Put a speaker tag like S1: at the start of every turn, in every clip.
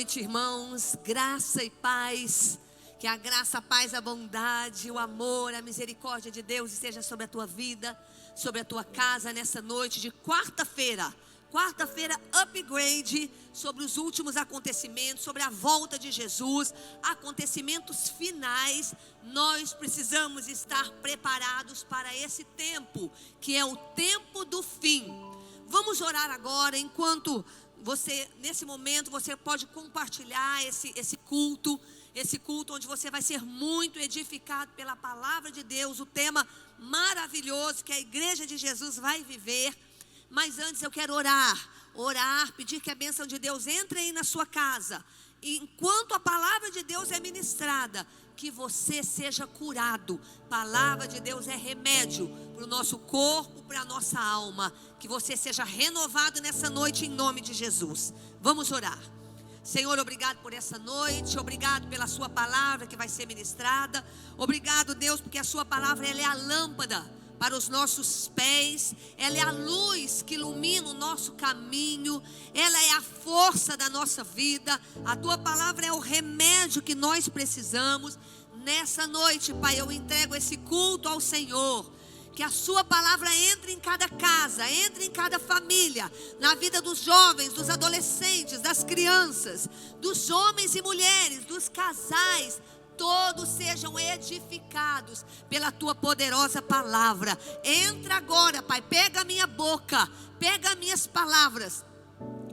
S1: noite, irmãos. Graça e paz. Que a graça, a paz, a bondade, o amor, a misericórdia de Deus esteja sobre a tua vida, sobre a tua casa nessa noite de quarta-feira. Quarta-feira, upgrade sobre os últimos acontecimentos, sobre a volta de Jesus, acontecimentos finais. Nós precisamos estar preparados para esse tempo, que é o tempo do fim. Vamos orar agora, enquanto você, nesse momento, você pode compartilhar esse culto onde você vai ser muito edificado pela palavra de Deus, o tema maravilhoso que a igreja de Jesus vai viver. Mas antes eu quero orar, pedir que a bênção de Deus entre aí na sua casa. E enquanto a palavra de Deus é ministrada, que você seja curado. Palavra de Deus é remédio para o nosso corpo, para a nossa alma. Que você seja renovado nessa noite em nome de Jesus. Vamos orar. Senhor, obrigado por essa noite, obrigado pela sua palavra que vai ser ministrada. Obrigado, Deus, porque a sua palavra ela é a lâmpada para os nossos pés, ela é a luz que ilumina o nosso caminho, ela é a força da nossa vida. A tua palavra é o remédio que nós precisamos. Nessa noite, Pai, eu entrego esse culto ao Senhor. Que a sua palavra entre em cada casa, entre em cada família, na vida dos jovens, dos adolescentes, das crianças, dos homens e mulheres, dos casais. Todos sejam edificados pela tua poderosa palavra. Entra agora, Pai, pega a minha boca, pega as minhas palavras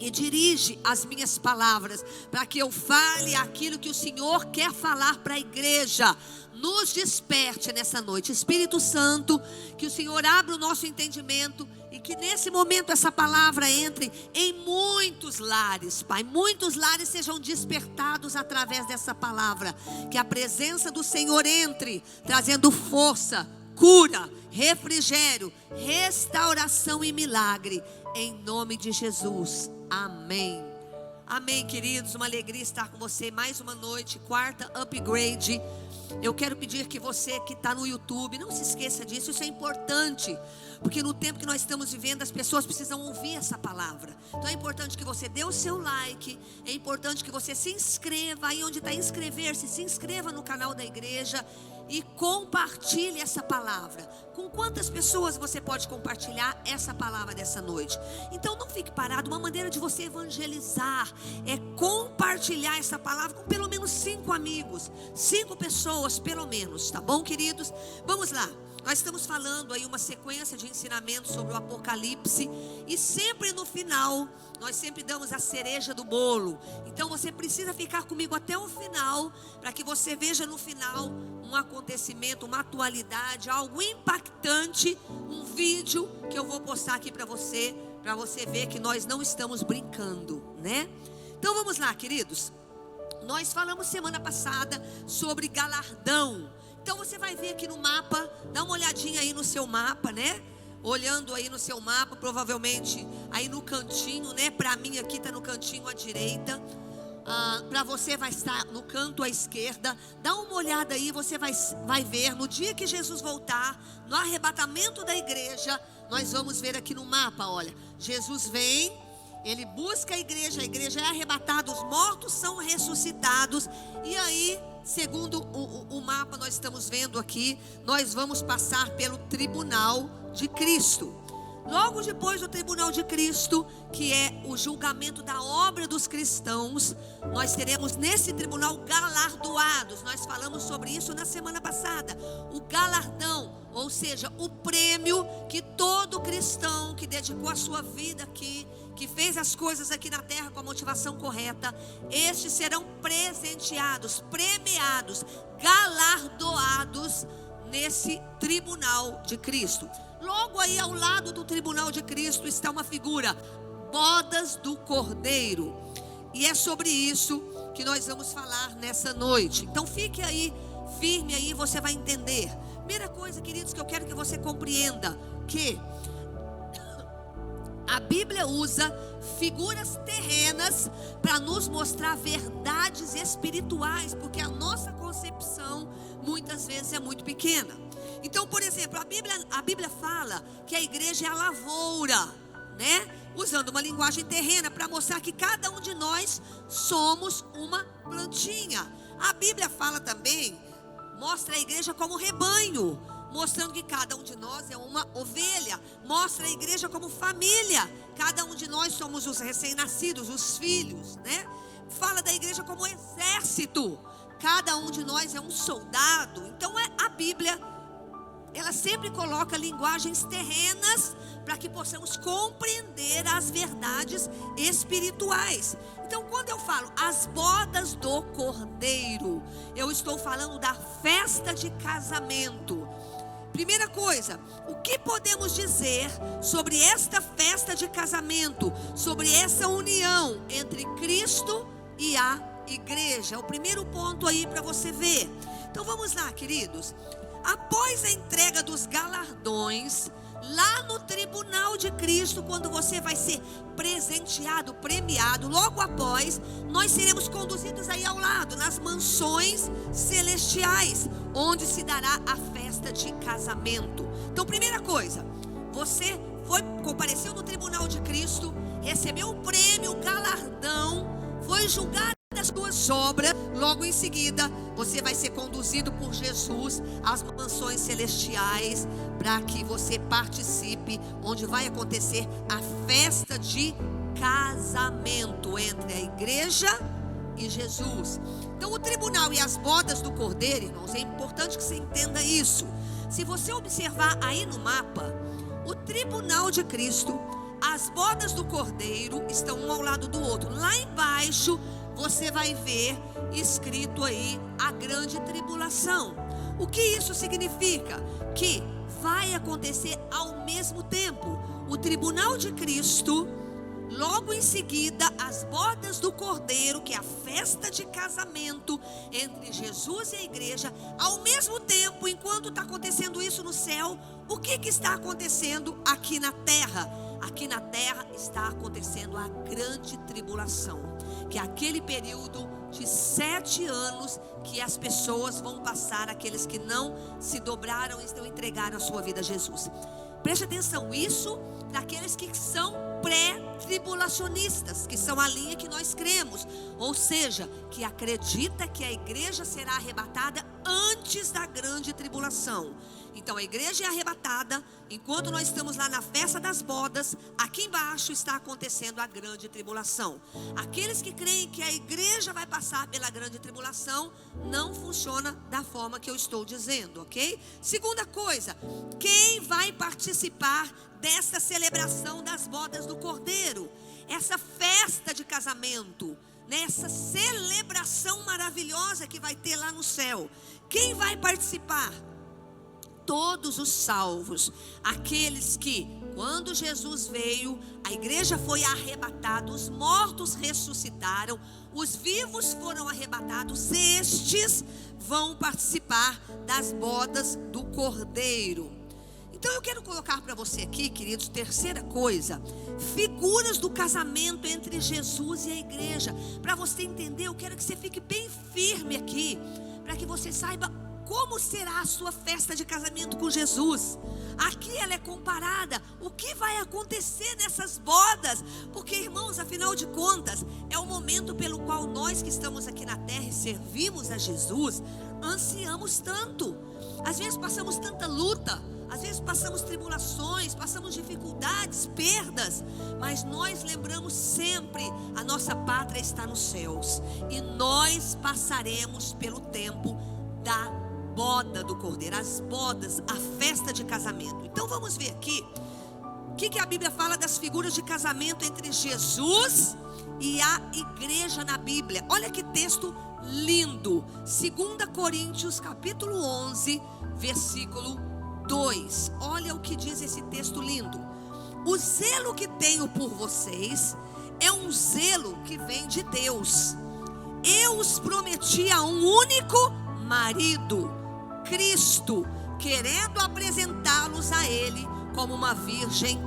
S1: e dirige as minhas palavras para que eu fale aquilo que o Senhor quer falar para a igreja. Nos desperte nessa noite, Espírito Santo, que o Senhor abra o nosso entendimento e que nesse momento essa palavra entre em muitos lares, Pai. Muitos lares sejam despertados através dessa palavra. Que a presença do Senhor entre, trazendo força, cura, refrigério, restauração e milagre. Em nome de Jesus, amém. Amém, queridos, uma alegria estar com você mais uma noite, quarta upgrade. Eu quero pedir que você que está no YouTube, não se esqueça disso, isso é importante. Porque no tempo que nós estamos vivendo, as pessoas precisam ouvir essa palavra. Então é importante que você dê o seu like, é importante que você se inscreva, aí onde está inscrever-se, se inscreva no canal da igreja e compartilhe essa palavra. Com quantas pessoas você pode compartilhar essa palavra dessa noite? Então não fique parado. Uma maneira de você evangelizar é compartilhar essa palavra com pelo menos 5 amigos, 5 pessoas pelo menos, tá bom, queridos? Vamos lá. Nós estamos falando aí uma sequência de ensinamentos sobre o Apocalipse. E sempre no final, nós sempre damos a cereja do bolo. Então você precisa ficar comigo até o final, para que você veja no final um acontecimento, uma atualidade, algo impactante. Um vídeo que eu vou postar aqui para você ver que nós não estamos brincando, né? Então vamos lá, queridos. Nós falamos semana passada sobre galardão. Então você vai ver aqui no mapa, dá uma olhadinha aí no seu mapa, né? Olhando aí no seu mapa, provavelmente aí no cantinho, né? Para mim aqui está no cantinho à direita. Para você vai estar no canto à esquerda. Dá uma olhada aí, você vai ver. No dia que Jesus voltar, no arrebatamento da igreja, nós vamos ver aqui no mapa, olha. Jesus vem, ele busca a igreja é arrebatada, os mortos são ressuscitados. E aí, segundo o mapa nós estamos vendo aqui, nós vamos passar pelo tribunal de Cristo. Logo depois do tribunal de Cristo, que é o julgamento da obra dos cristãos, nós teremos nesse tribunal galardoados. Nós falamos sobre isso na semana passada. O galardão, ou seja, o prêmio que todo cristão que dedicou a sua vida aqui, que fez as coisas aqui na terra com a motivação correta, estes serão presenteados, premiados, galardoados nesse tribunal de Cristo. Logo aí ao lado do tribunal de Cristo está uma figura, bodas do Cordeiro. E é sobre isso que nós vamos falar nessa noite. Então fique aí, firme aí, você vai entender. Primeira coisa, queridos, que eu quero que você compreenda, que a Bíblia usa figuras terrenas para nos mostrar verdades espirituais, porque a nossa concepção muitas vezes é muito pequena. Então, por exemplo, a Bíblia fala que a igreja é a lavoura, né? Usando uma linguagem terrena para mostrar que cada um de nós somos uma plantinha. A Bíblia fala também, mostra a igreja como rebanho, mostrando que cada um de nós é uma ovelha. Mostra a igreja como família, cada um de nós somos os recém-nascidos, os filhos, né? Fala da igreja como exército, cada um de nós é um soldado. Então a Bíblia, ela sempre coloca linguagens terrenas para que possamos compreender as verdades espirituais. Então, quando eu falo as bodas do Cordeiro, eu estou falando da festa de casamento. Primeira coisa, o que podemos dizer sobre esta festa de casamento, sobre essa união entre Cristo e a igreja? É o primeiro ponto aí para você ver. Então vamos lá, queridos. Após a entrega dos galardões, lá no tribunal de Cristo, quando você vai ser presenteado, premiado, logo após, nós seremos conduzidos aí ao lado, nas mansões celestiais, onde se dará a festa de casamento. Então, primeira coisa, você compareceu no tribunal de Cristo, recebeu o prêmio, o galardão, foi julgado das suas obras. Logo em seguida, você vai ser conduzido por Jesus às mansões celestiais, para que você participe, onde vai acontecer a festa de casamento entre a igreja e Jesus. Então, o tribunal e as bodas do Cordeiro, irmãos, é importante que você entenda isso. Se você observar aí no mapa, o tribunal de Cristo, as bodas do Cordeiro estão um ao lado do outro. Lá embaixo você vai ver escrito aí a grande tribulação. O que isso significa? Que vai acontecer ao mesmo tempo o tribunal de Cristo, logo em seguida as bodas do Cordeiro, que é a festa de casamento entre Jesus e a igreja. Ao mesmo tempo, enquanto está acontecendo isso no céu, o que está acontecendo aqui na terra? Aqui na terra está acontecendo a grande tribulação, que é aquele período de 7 anos que as pessoas vão passar, aqueles que não se dobraram e não entregaram a sua vida a Jesus. Preste atenção, isso daqueles que são pré-tribulacionistas, que são a linha que nós cremos, ou seja, que acredita que a igreja será arrebatada antes da grande tribulação. Então a igreja é arrebatada, enquanto nós estamos lá na festa das bodas, aqui embaixo está acontecendo a grande tribulação. Aqueles que creem que a igreja vai passar pela grande tribulação, não funciona da forma que eu estou dizendo, ok? Segunda coisa, quem vai participar dessa celebração das bodas do Cordeiro? Essa festa de casamento, nessa celebração maravilhosa que vai ter lá no céu. Quem vai participar? Todos os salvos, aqueles que, quando Jesus veio, a igreja foi arrebatada, os mortos ressuscitaram, os vivos foram arrebatados, estes vão participar das bodas do Cordeiro. Então eu quero colocar para você aqui, queridos, terceira coisa, figuras do casamento entre Jesus e a igreja. Para você entender, eu quero que você fique bem firme aqui, para que você saiba como será a sua festa de casamento com Jesus. Aqui ela é comparada, o que vai acontecer nessas bodas, porque, irmãos, afinal de contas, é o momento pelo qual nós que estamos aqui na terra e servimos a Jesus, ansiamos tanto. Às vezes passamos tanta luta, às vezes passamos tribulações, passamos dificuldades, perdas, mas nós lembramos sempre, a nossa pátria está nos céus, e nós passaremos pelo tempo da boda do Cordeiro, as bodas, a festa de casamento. Então vamos ver aqui, o que a Bíblia fala das figuras de casamento entre Jesus e a igreja na Bíblia. Olha que texto lindo, 2 Coríntios capítulo 11, versículo 2. Olha o que diz esse texto lindo. O zelo que tenho por vocês é um zelo que vem de Deus. Eu os prometi a um único marido, Cristo, querendo apresentá-los a Ele como uma virgem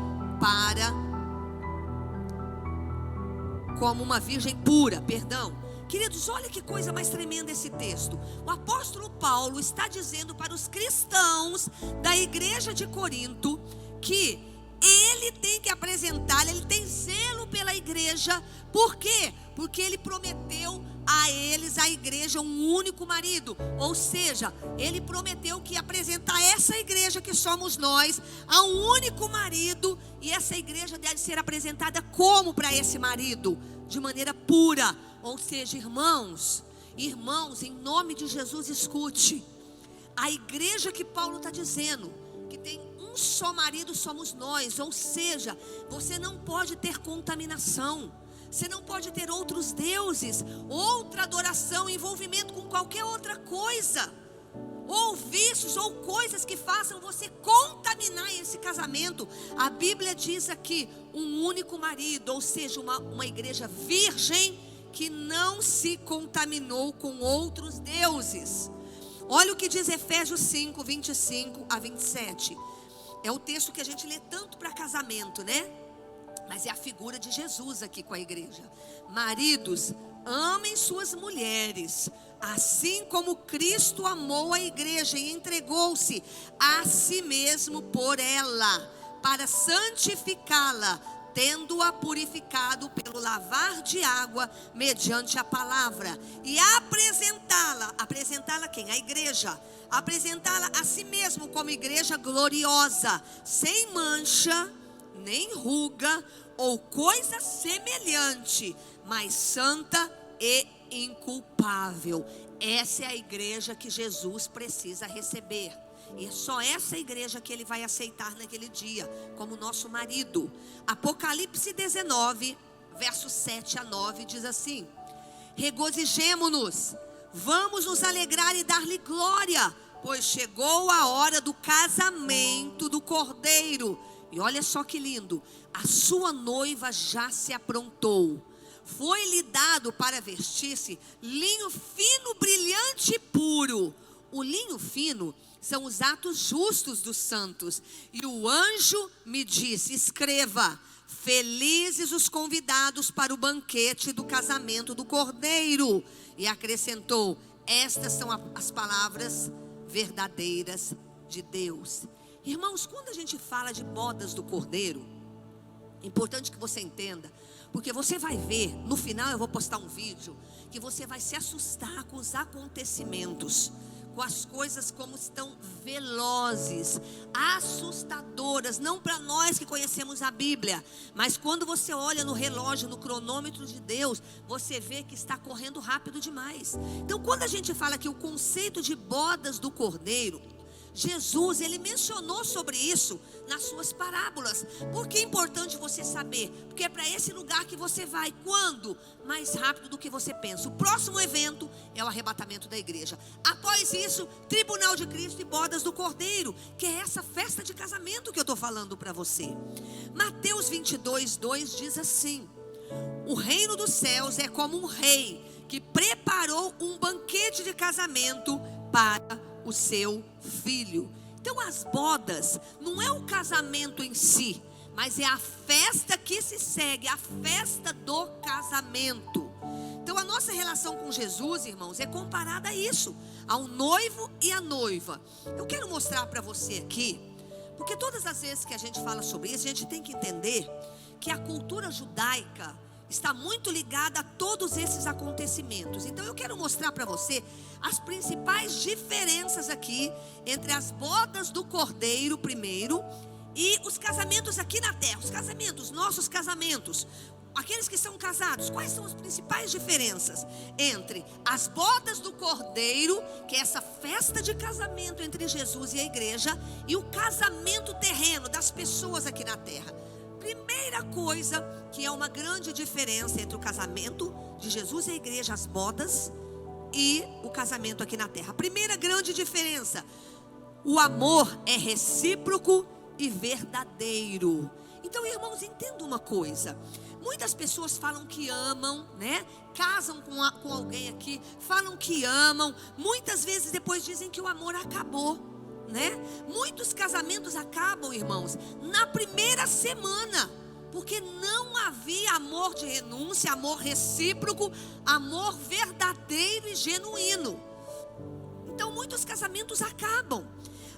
S1: pura, Queridos, olha que coisa mais tremenda esse texto. O apóstolo Paulo está dizendo para os cristãos da igreja de Corinto que ele tem que apresentar, ele tem zelo pela igreja. Por quê? Porque ele prometeu a eles, a igreja, um único marido. Ou seja, ele prometeu que ia apresentar essa igreja que somos nós a um único marido. E essa igreja deve ser apresentada como para esse marido? De maneira pura. Ou seja, irmãos, em nome de Jesus, escute. A igreja que Paulo está dizendo, que tem um só marido, somos nós. Ou seja, você não pode ter contaminação. Você não pode ter outros deuses, outra adoração, envolvimento com qualquer outra coisa, ou vícios, ou coisas que façam você contaminar esse casamento. A Bíblia diz aqui, um único marido, ou seja, uma igreja virgem que não se contaminou com outros deuses. Olha o que diz Efésios 5, 25 a 27. É o texto que a gente lê tanto para casamento, né? Mas é a figura de Jesus aqui com a igreja. Maridos, amem suas mulheres, assim como Cristo amou a igreja e entregou-se a si mesmo por ela, para santificá-la, tendo-a purificado pelo lavar de água mediante a palavra, e apresentá-la quem? A igreja. Apresentá-la a si mesmo como igreja gloriosa, sem mancha, nem ruga ou coisa semelhante, mas santa e inculpável. Essa é a igreja que Jesus precisa receber. E é só essa igreja que ele vai aceitar naquele dia como nosso marido. Apocalipse 19, versos 7 a 9 diz assim: regozijemo-nos, vamos nos alegrar e dar-lhe glória, pois chegou a hora do casamento do Cordeiro. E olha só que lindo, a sua noiva já se aprontou. Foi-lhe dado para vestir-se linho fino, brilhante e puro. O linho fino são os atos justos dos santos. E o anjo me disse: escreva, felizes os convidados para o banquete do casamento do Cordeiro. E acrescentou: estas são as palavras verdadeiras de Deus. Irmãos, quando a gente fala de bodas do Cordeiro, é importante que você entenda, porque você vai ver, no final eu vou postar um vídeo, que você vai se assustar com os acontecimentos, com as coisas como estão velozes, assustadoras, não para nós que conhecemos a Bíblia, mas quando você olha no relógio, no cronômetro de Deus, você vê que está correndo rápido demais. Então, quando a gente fala que o conceito de bodas do Cordeiro, Jesus, ele mencionou sobre isso nas suas parábolas. Por que é importante você saber? Porque é para esse lugar que você vai. Quando? Mais rápido do que você pensa. O próximo evento é o arrebatamento da igreja. Após isso, tribunal de Cristo e bodas do Cordeiro, que é essa festa de casamento que eu estou falando para você. Mateus 22, 2 diz assim: o reino dos céus é como um rei que preparou um banquete de casamento para o seu filho. Então as bodas não é o casamento em si, mas é a festa que se segue, a festa do casamento. Então a nossa relação com Jesus, irmãos, é comparada a isso, ao noivo e à noiva. Eu quero mostrar para você aqui, porque todas as vezes que a gente fala sobre isso, a gente tem que entender que a cultura judaica está muito ligada a todos esses acontecimentos. Então eu quero mostrar para você as principais diferenças aqui entre as bodas do Cordeiro primeiro e os casamentos aqui na terra. Os casamentos, nossos casamentos, aqueles que são casados. Quais são as principais diferenças entre as bodas do Cordeiro, que é essa festa de casamento entre Jesus e a igreja, e o casamento terreno das pessoas aqui na terra? Primeira coisa que é uma grande diferença entre o casamento de Jesus e a igreja, as bodas, e o casamento aqui na terra. A primeira grande diferença: o amor é recíproco e verdadeiro. Então, irmãos, entenda uma coisa. Muitas pessoas falam que amam, né? Casam com alguém aqui, falam que amam. Muitas vezes depois dizem que o amor acabou, né? Muitos casamentos acabam, irmãos, na primeira semana, porque não havia amor de renúncia, amor recíproco, amor verdadeiro e genuíno. Então muitos casamentos acabam.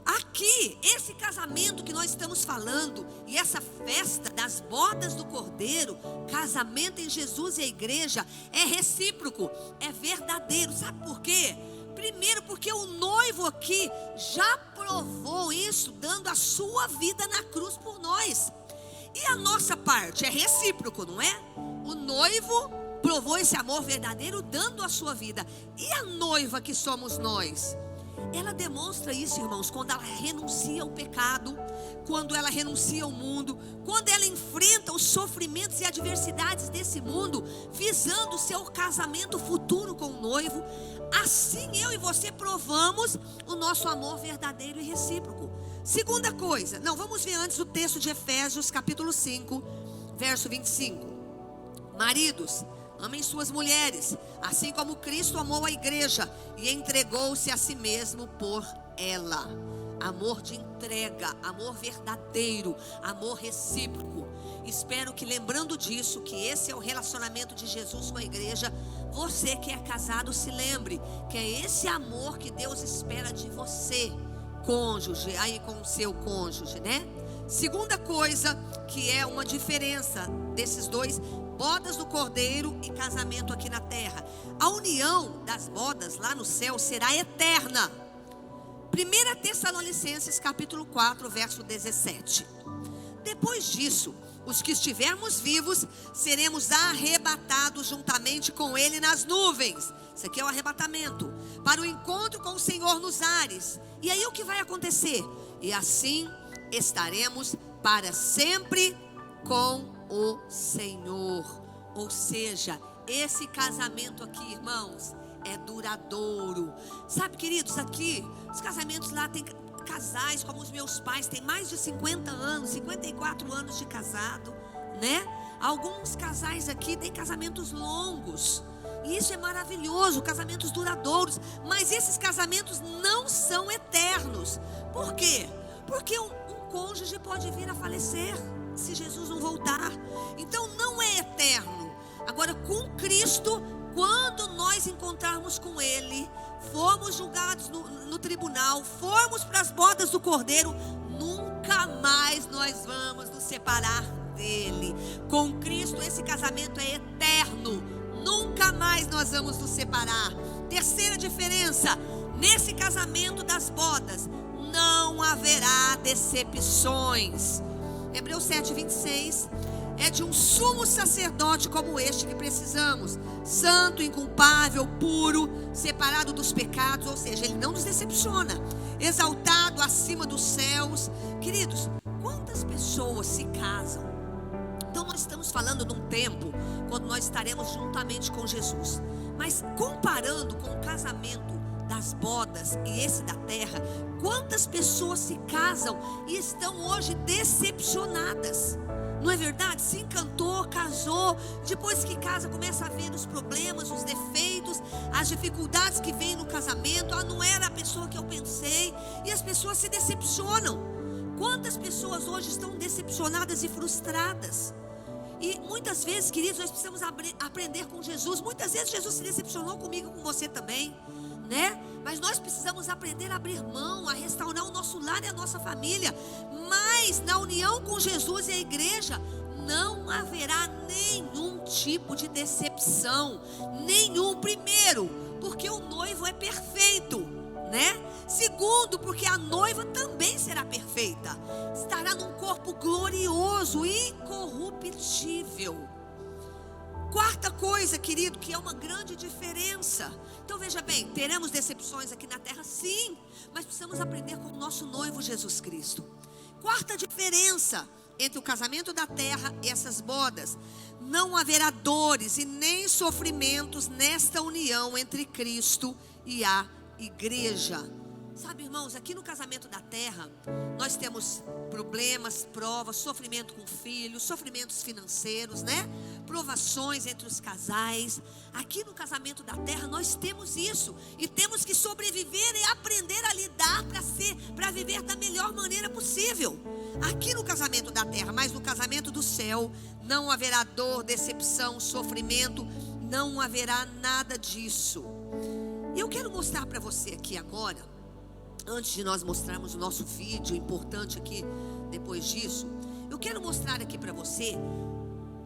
S1: Aqui, esse casamento que nós estamos falando, e essa festa das bodas do Cordeiro, casamento em Jesus e a igreja, é recíproco, é verdadeiro. Sabe por quê? Primeiro, porque o noivo aqui já provou isso, dando a sua vida na cruz por nós. E a nossa parte é recíproco, não é? O noivo provou esse amor verdadeiro, dando a sua vida. E a noiva que somos nós? Ela demonstra isso, irmãos, quando ela renuncia ao pecado, quando ela renuncia ao mundo, quando ela enfrenta os sofrimentos e adversidades desse mundo, visando o seu casamento futuro com o noivo. Assim eu e você provamos o nosso amor verdadeiro e recíproco. Segunda coisa, vamos ver antes o texto de Efésios capítulo 5, verso 25. Maridos, amem suas mulheres, assim como Cristo amou a igreja e entregou-se a si mesmo por ela. Amor de entrega, amor verdadeiro, amor recíproco. Espero que, lembrando disso, que esse é o relacionamento de Jesus com a igreja, você que é casado se lembre que é esse amor que Deus espera de você, cônjuge, aí com o seu cônjuge, né? Segunda coisa, que é uma diferença desses dois, bodas do Cordeiro e casamento aqui na terra. A união das bodas lá no céu será eterna. 1 Tessalonicenses capítulo 4, verso 17. Depois disso, os que estivermos vivos, seremos arrebatados juntamente com ele nas nuvens. Isso aqui é o arrebatamento, para o encontro com o Senhor nos ares. E aí o que vai acontecer? E assim estaremos para sempre com o Senhor. Ou seja, esse casamento aqui, irmãos, é duradouro. Sabe, queridos, aqui os casamentos lá tem casais como os meus pais, têm mais de 50 anos, 54 anos de casado, né? Alguns casais aqui têm casamentos longos, e isso é maravilhoso, casamentos duradouros. Mas esses casamentos não são eternos. Por quê? Porque um cônjuge pode vir a falecer se Jesus não voltar. Então não é eterno. Agora, com Cristo, quando nós encontrarmos com Ele, formos julgados no tribunal, formos para as bodas do Cordeiro, nunca mais nós vamos nos separar dele. Com Cristo esse casamento é eterno, nunca mais nós vamos nos separar. Terceira diferença, nesse casamento das bodas não haverá decepções. Hebreus 7:26, é de um sumo sacerdote como este que precisamos, santo, inculpável, puro, separado dos pecados, ou seja, ele não nos decepciona, exaltado acima dos céus. Queridos, quantas pessoas se casam? Então nós estamos falando de um tempo quando nós estaremos juntamente com Jesus, mas comparando com o casamento das bodas e esse da terra, quantas pessoas se casam e estão hoje decepcionadas? Não é verdade? Se encantou, casou, depois que casa começa a ver os problemas, os defeitos, as dificuldades que vêm no casamento. Não era a pessoa que eu pensei, e as pessoas se decepcionam. Quantas pessoas hoje estão decepcionadas e frustradas? E muitas vezes, queridos, nós precisamos aprender com Jesus. Muitas vezes Jesus se decepcionou comigo, com você também, né? Mas nós precisamos aprender a abrir mão, a restaurar o nosso lar e a nossa família. Mas na união com Jesus e a igreja não haverá nenhum tipo de decepção, nenhum. Primeiro, porque o noivo é perfeito, né? Segundo, porque a noiva também será perfeita, estará num corpo glorioso, incorruptível. Quarta coisa, querido, que é uma grande diferença. Então veja bem, teremos decepções aqui na terra, sim, mas precisamos aprender com o nosso noivo Jesus Cristo. Quarta diferença entre o casamento da terra e essas bodas: não haverá dores e nem sofrimentos nesta união entre Cristo e a igreja. Sabe, irmãos, aqui no casamento da terra, nós temos problemas, provas, sofrimento com filhos, sofrimentos financeiros, né? Provações entre os casais. Aqui no casamento da terra nós temos isso, e temos que sobreviver e aprender a lidar para viver da melhor maneira possível. Aqui no casamento da terra, mas no casamento do céu não haverá dor, decepção, sofrimento, não haverá nada disso. E eu quero mostrar para você aqui agora antes de nós mostrarmos o nosso vídeo importante aqui, depois disso, eu quero mostrar aqui para você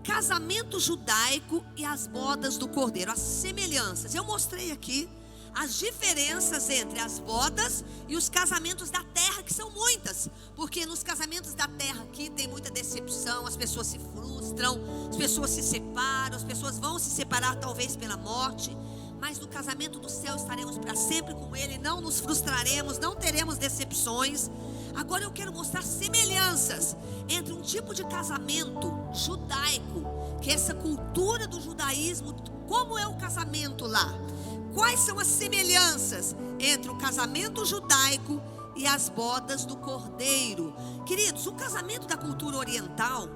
S1: casamento judaico e as bodas do Cordeiro, as semelhanças. Eu mostrei aqui as diferenças entre as bodas e os casamentos da terra, que são muitas, porque nos casamentos da terra aqui tem muita decepção, as pessoas se frustram, as pessoas se separam, as pessoas vão se separar talvez pela morte, mas no casamento do céu estaremos para sempre com Ele, não nos frustraremos, não teremos decepções. Agora eu quero mostrar semelhanças entre um tipo de casamento judaico, que é essa cultura do judaísmo. Como é o casamento lá? Quais são as semelhanças entre o casamento judaico e as bodas do Cordeiro? Queridos, o casamento da cultura oriental,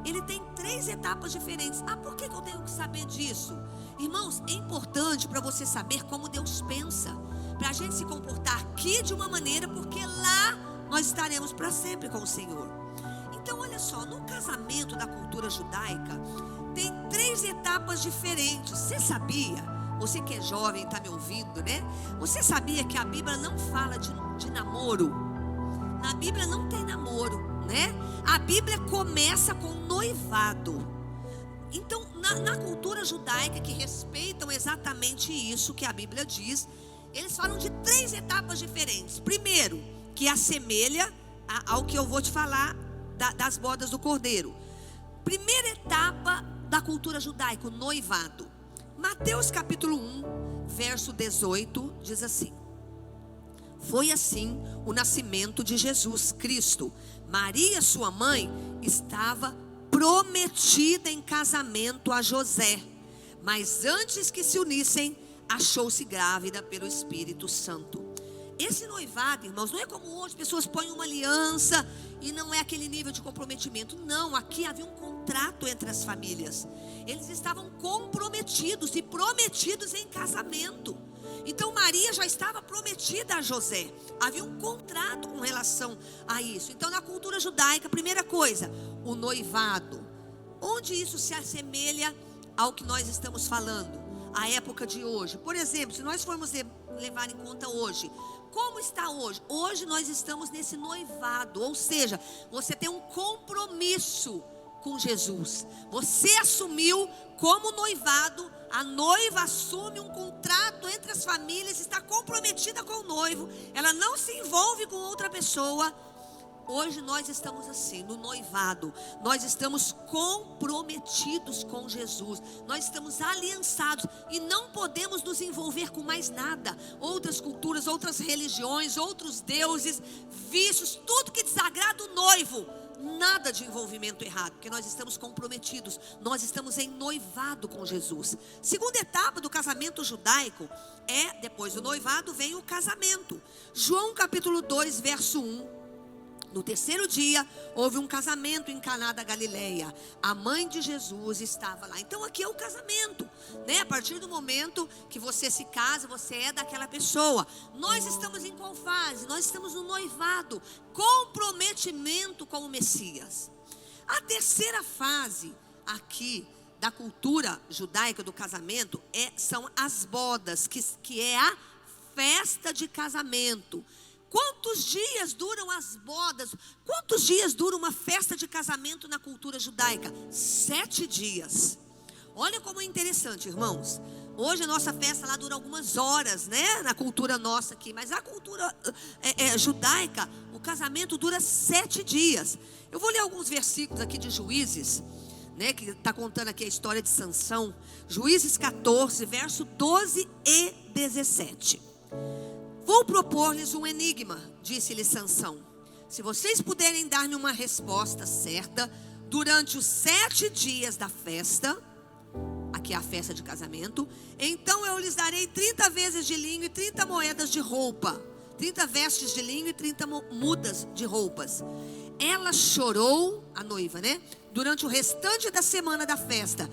S1: ele tem 3 etapas diferentes. Por que eu tenho que saber disso? Irmãos, é importante para você saber como Deus pensa, para a gente se comportar aqui de uma maneira, porque lá nós estaremos para sempre com o Senhor. Então olha só, no casamento da cultura judaica tem 3 etapas diferentes. Você sabia? Você que é jovem, está me ouvindo, né? Você sabia que a Bíblia não fala de namoro? Na Bíblia não tem namoro, né? A Bíblia começa com noivado. Então, na cultura judaica, que respeitam exatamente isso que a Bíblia diz, eles falam de 3 etapas diferentes. Primeiro, que assemelha ao que eu vou te falar das bodas do Cordeiro. Primeira etapa da cultura judaica, o noivado. Mateus capítulo 1, verso 18, diz assim: foi assim o nascimento de Jesus Cristo. Maria, sua mãe, estava prometida em casamento a José, mas antes que se unissem, achou-se grávida pelo Espírito Santo. Esse noivado, irmãos, não é como hoje, pessoas põem uma aliança e não é aquele nível de comprometimento. Não, aqui havia um contrato entre as famílias. Eles estavam comprometidos e prometidos em casamento. Então Maria já estava prometida a José. Havia um contrato com relação a isso. Então na cultura judaica, primeira coisa, o noivado. Onde isso se assemelha ao que nós estamos falando, a época de hoje? Por exemplo, se nós formos levar em conta hoje, como está hoje? Hoje nós estamos nesse noivado, ou seja, você tem um compromisso com Jesus. Você assumiu como noivado, a noiva assume um contrato entre as famílias, está comprometida com o noivo, ela não se envolve com outra pessoa. Hoje nós estamos assim, no noivado, nós estamos comprometidos com Jesus, nós estamos aliançados e não podemos nos envolver com mais nada. Outras culturas, outras religiões, outros deuses, vícios, tudo que desagrada o noivo, nada de envolvimento errado, porque nós estamos comprometidos, nós estamos em noivado com Jesus. Segunda etapa do casamento judaico depois do noivado vem o casamento. João capítulo 2, verso 1. No terceiro dia, houve um casamento em Caná da Galileia. A mãe de Jesus estava lá. Então aqui é o casamento, né? A partir do momento que você se casa, você é daquela pessoa. Nós estamos em qual fase? Nós estamos no noivado, comprometimento com o Messias. A terceira fase aqui da cultura judaica do casamento são as bodas, que é a festa de casamento. Quantos dias duram as bodas? Quantos dias dura uma festa de casamento na cultura judaica? 7 dias. Olha como é interessante, irmãos. Hoje a nossa festa lá dura algumas horas, né? Na cultura nossa aqui. Mas a cultura judaica, o casamento dura 7 dias. Eu vou ler alguns versículos aqui de Juízes, né? Que está contando aqui a história de Sansão. Juízes 14, verso 12 e 17. Vou propor-lhes um enigma, disse-lhe Sansão. Se vocês puderem dar-me uma resposta certa, durante os 7 dias da festa, aqui é a festa de casamento, então eu lhes darei 30 vezes de linho e 30 moedas de roupa, 30 vestes de linho e 30 mudas de roupas. Ela chorou, a noiva, né? Durante o restante da semana da festa.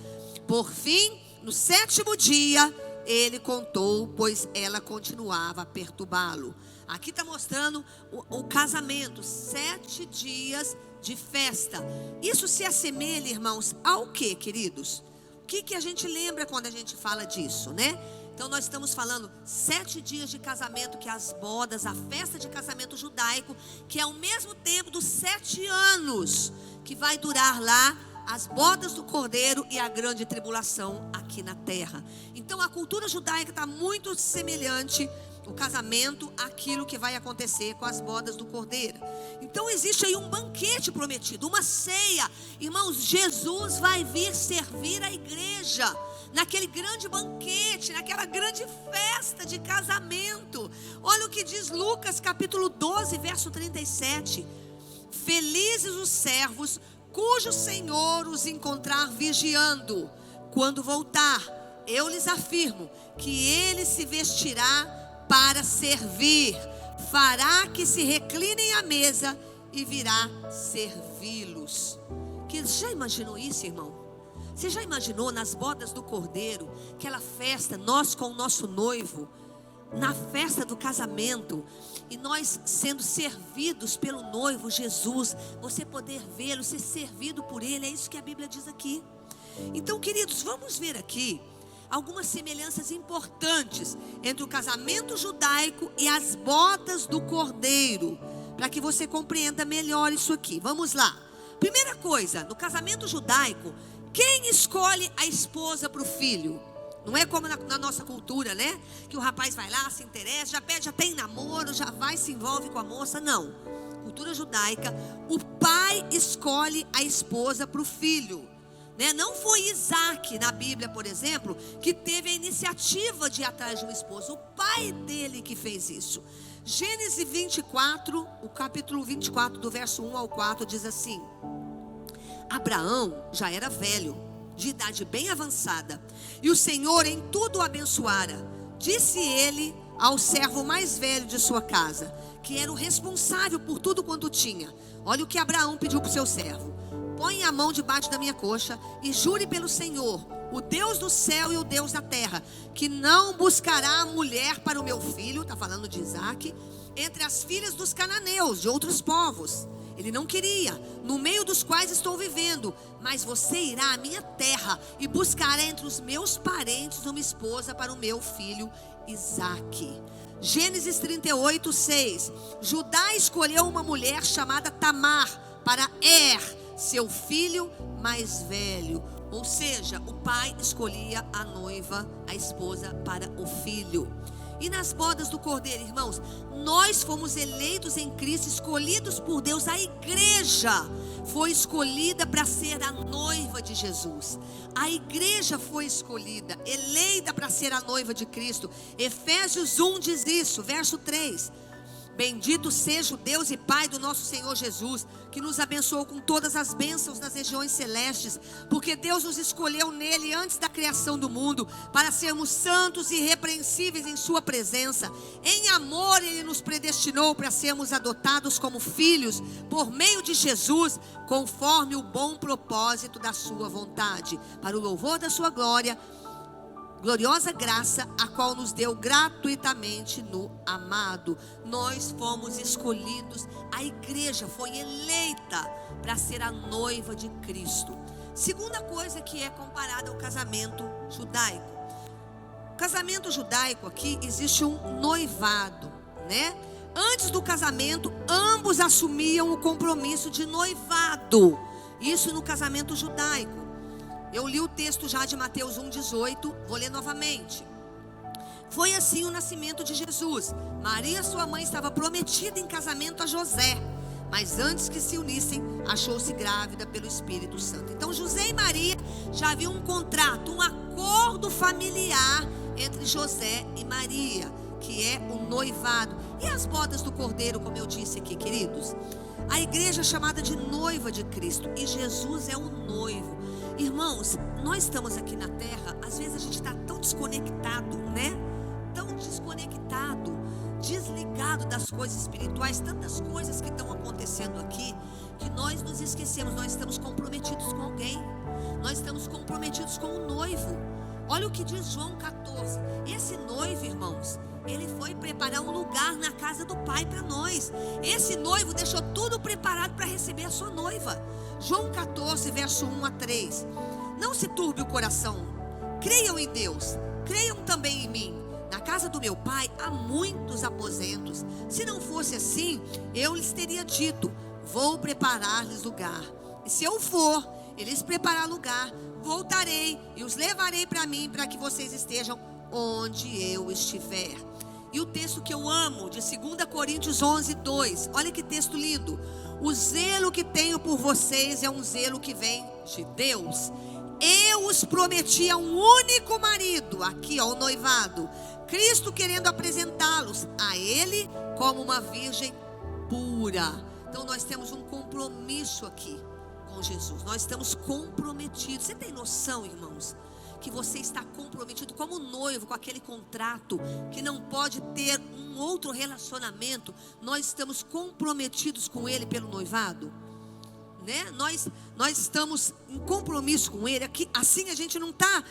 S1: Por fim, no 7º dia, ele contou, pois ela continuava a perturbá-lo. Aqui está mostrando o casamento, 7 dias de festa. Isso se assemelha, irmãos, ao que, queridos? O que a gente lembra quando a gente fala disso, né? Então nós estamos falando 7 dias de casamento, que é as bodas, a festa de casamento judaico, que é ao mesmo tempo dos 7 anos que vai durar lá as bodas do Cordeiro e a grande tribulação aqui na terra. Então a cultura judaica está muito semelhante, o casamento, àquilo que vai acontecer com as bodas do Cordeiro. Então existe aí um banquete prometido, uma ceia. Irmãos, Jesus vai vir servir a igreja naquele grande banquete, naquela grande festa de casamento. Olha o que diz Lucas capítulo 12, verso 37. Felizes os servos cujo Senhor os encontrar vigiando. Quando voltar, eu lhes afirmo que ele se vestirá para servir, fará que se reclinem à mesa e virá servi-los. Que já imaginou isso, irmão? Você já imaginou nas bodas do Cordeiro, aquela festa, nós com o nosso noivo, na festa do casamento, e nós sendo servidos pelo noivo Jesus, você poder vê-lo, ser servido por ele, é isso que a Bíblia diz aqui. Então, queridos, vamos ver aqui algumas semelhanças importantes entre o casamento judaico e as bodas do Cordeiro, para que você compreenda melhor isso aqui. Vamos lá. Primeira coisa, no casamento judaico, quem escolhe a esposa para o filho? Não é como na nossa cultura, né? Que o rapaz vai lá, se interessa, já pede até em namoro, já vai, se envolve com a moça. Não. Cultura judaica, o pai escolhe a esposa para o filho, né? Não foi Isaac, na Bíblia, por exemplo, que teve a iniciativa de ir atrás de uma esposa. O pai dele que fez isso. Gênesis 24, o capítulo 24, do verso 1 ao 4, diz assim: Abraão já era velho, de idade bem avançada, e o Senhor em tudo o abençoara. Disse ele ao servo mais velho de sua casa, que era o responsável por tudo quanto tinha. Olha o que Abraão pediu para o seu servo: põe a mão debaixo da minha coxa e jure pelo Senhor, o Deus do céu e o Deus da terra, que não buscará mulher para o meu filho, está falando de Isaac, entre as filhas dos cananeus, de outros povos. Ele não queria, no meio dos quais estou vivendo, mas você irá à minha terra e buscará entre os meus parentes uma esposa para o meu filho Isaque. Gênesis 38, 6. Judá escolheu uma mulher chamada Tamar para seu filho mais velho. Ou seja, o pai escolhia a noiva, a esposa, para o filho. E nas bodas do Cordeiro, irmãos, nós fomos eleitos em Cristo, escolhidos por Deus. A igreja foi escolhida para ser a noiva de Jesus. A igreja foi escolhida, eleita para ser a noiva de Cristo. Efésios 1 diz isso, verso 3. Bendito seja o Deus e Pai do nosso Senhor Jesus, que nos abençoou com todas as bênçãos nas regiões celestes, porque Deus nos escolheu nele antes da criação do mundo, para sermos santos e irrepreensíveis em sua presença. Em amor ele nos predestinou para sermos adotados como filhos, por meio de Jesus, conforme o bom propósito da sua vontade, para o louvor da sua gloriosa graça, a qual nos deu gratuitamente no amado. Nós fomos escolhidos, a igreja foi eleita para ser a noiva de Cristo. Segunda coisa que é comparada ao casamento judaico. O casamento judaico aqui existe um noivado, né? Antes do casamento, ambos assumiam o compromisso de noivado. Isso no casamento judaico. Eu li o texto já de Mateus 1,18, vou ler novamente. Foi assim o nascimento de Jesus. Maria, sua mãe, estava prometida em casamento a José, mas antes que se unissem, achou-se grávida pelo Espírito Santo. Então José e Maria já haviam um contrato, um acordo familiar entre José e Maria, que é o noivado. E as bodas do Cordeiro, como eu disse aqui, queridos? A igreja é chamada de noiva de Cristo, e Jesus é o noivo. Irmãos, nós estamos aqui na terra, às vezes a gente está tão desconectado, né? Tão desconectado, desligado das coisas espirituais, tantas coisas que estão acontecendo aqui, que nós nos esquecemos. Nós estamos comprometidos com alguém, nós estamos comprometidos com o noivo. Olha o que diz João 14. Esse noivo, irmãos, ele foi preparar um lugar na casa do Pai para nós. Esse noivo deixou tudo preparado para receber a sua noiva. João 14, verso 1 a 3. Não se turbe o coração, creiam em Deus, creiam também em mim. Na casa do meu pai há muitos aposentos. Se não fosse assim, eu lhes teria dito: vou preparar-lhes lugar. E se eu for e lhes preparar lugar, voltarei e os levarei para mim, para que vocês estejam onde eu estiver. E o texto que eu amo, de 2 Coríntios 11:2, olha que texto lindo. O zelo que tenho por vocês é um zelo que vem de Deus. Eu os prometi a um único marido, aqui ó, o noivado, Cristo, querendo apresentá-los a Ele como uma virgem pura. Então nós temos um compromisso aqui com Jesus. Nós estamos comprometidos. Você tem noção, irmãos, que você está comprometido como noivo com aquele contrato que não pode ter um outro relacionamento? Nós estamos comprometidos com Ele pelo noivado, né? Nós estamos em compromisso com Ele. Aqui, assim a gente não está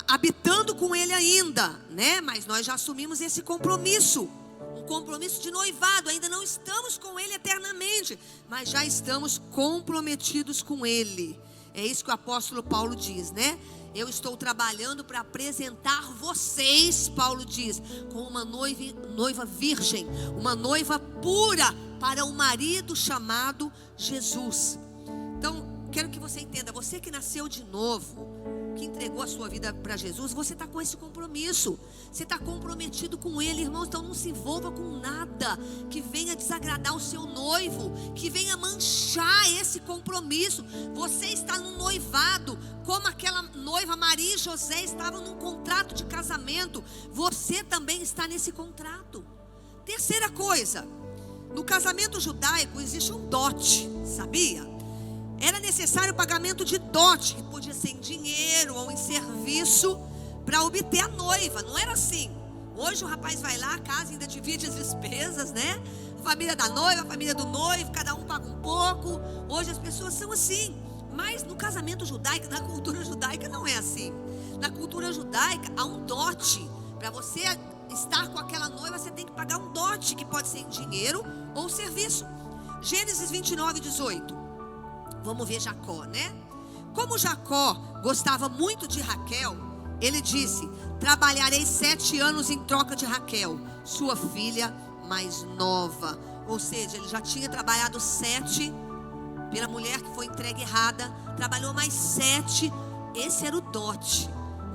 S1: habitando com Ele ainda, né? Mas nós já assumimos esse compromisso, um compromisso de noivado. Ainda não estamos com Ele eternamente, mas já estamos comprometidos com Ele. É isso que o apóstolo Paulo diz, né? Eu estou trabalhando para apresentar vocês, Paulo diz, com uma noiva virgem, uma noiva pura para um marido chamado Jesus. Então, quero que você entenda, você que nasceu de novo, que entregou a sua vida para Jesus, você está com esse compromisso. Você está comprometido com Ele, irmãos. Então não se envolva com nada que venha desagradar o seu noivo, que venha manchar esse compromisso. Você está num noivado, como aquela noiva Maria e José estavam num contrato de casamento. Você também está nesse contrato. Terceira coisa, no casamento judaico existe um dote, sabia? Era necessário o pagamento de dote, que podia ser em dinheiro ou em serviço, para obter a noiva. Não era assim. Hoje o rapaz vai lá, a casa ainda divide as despesas, né? A família da noiva, a família do noivo, cada um paga um pouco. Hoje as pessoas são assim. Mas no casamento judaico, na cultura judaica, não é assim. Na cultura judaica há um dote. Para você estar com aquela noiva, você tem que pagar um dote, que pode ser em dinheiro ou serviço. Gênesis 29:18. Vamos ver Jacó, né? Como Jacó gostava muito de Raquel, ele disse: trabalharei 7 anos em troca de Raquel, sua filha mais nova. Ou seja, ele já tinha trabalhado 7 pela mulher que foi entregue errada, trabalhou mais 7. Esse era o dote,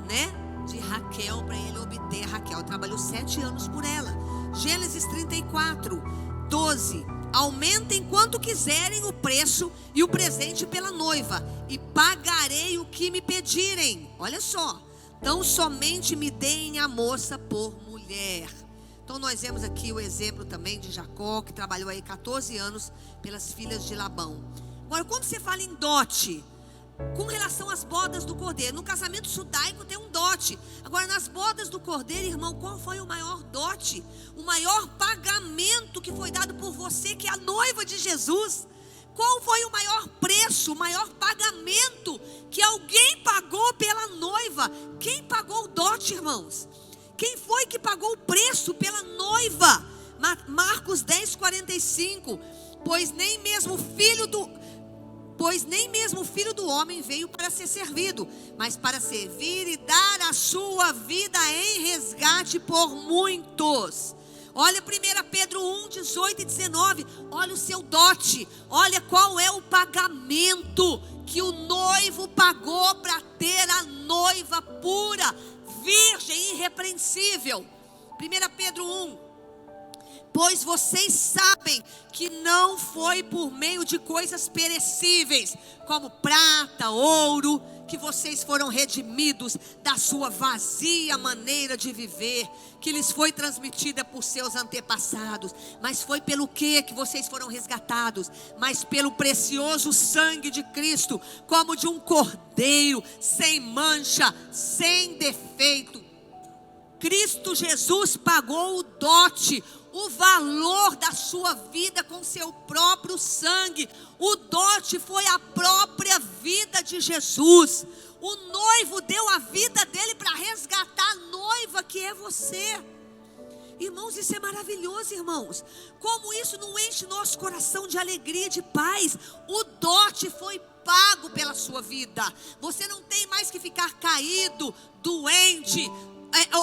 S1: né? De Raquel, para ele obter Raquel. Trabalhou 7 anos por ela. Gênesis 34:12. Aumentem quanto quiserem o preço e o presente pela noiva, e pagarei o que me pedirem. Olha só. Tão somente me deem a moça por mulher. Então nós vemos aqui o exemplo também de Jacó, que trabalhou aí 14 anos pelas filhas de Labão. Agora, quando você fala em dote, com relação às bodas do cordeiro, no casamento judaico tem um dote. Agora, nas bodas do cordeiro, irmão, qual foi o maior dote? O maior pagamento que foi dado por você, que é a noiva de Jesus. Qual foi o maior preço, o maior pagamento que alguém pagou pela noiva? Quem pagou o dote, irmãos? Quem foi que pagou o preço pela noiva? Marcos 10:45. Pois nem mesmo o filho do homem veio para ser servido, mas para servir e dar a sua vida em resgate por muitos. Olha 1 Pedro 1:18 e 19. Olha o seu dote. Olha qual é o pagamento que o noivo pagou para ter a noiva pura, virgem, irrepreensível. 1 Pedro 1. Pois vocês sabem que não foi por meio de coisas perecíveis, como prata, ouro, que vocês foram redimidos da sua vazia maneira de viver, que lhes foi transmitida por seus antepassados. Mas foi pelo que vocês foram resgatados? Mas pelo precioso sangue de Cristo, como de um cordeiro, sem mancha, sem defeito. Cristo Jesus pagou o dote, o valor da sua vida com seu próprio sangue. O dote foi a própria vida de Jesus. O noivo deu a vida dele para resgatar a noiva, que é você. Irmãos, isso é maravilhoso, irmãos. Como isso não enche nosso coração de alegria, de paz. O dote foi pago pela sua vida. Você não tem mais que ficar caído, doente,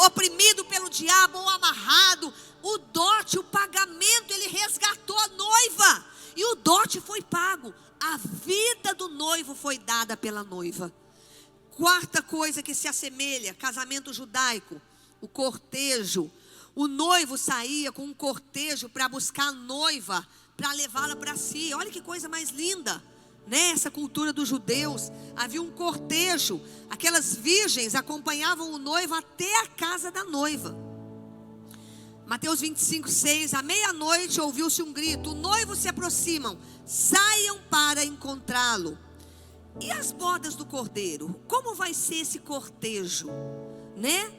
S1: oprimido pelo diabo ou amarrado. O dote, o pagamento, ele resgatou a noiva. E o dote foi pago. A vida do noivo foi dada pela noiva. Quarta coisa que se assemelha, casamento judaico, o cortejo. O noivo saía com um cortejo para buscar a noiva, para levá-la para si. Olha que coisa mais linda. Nessa cultura dos judeus, havia um cortejo. Aquelas virgens acompanhavam o noivo até a casa da noiva. Mateus 25:6, à meia-noite ouviu-se um grito: o noivo se aproximam, saiam para encontrá-lo. E as bodas do cordeiro? Como vai ser esse cortejo? Né?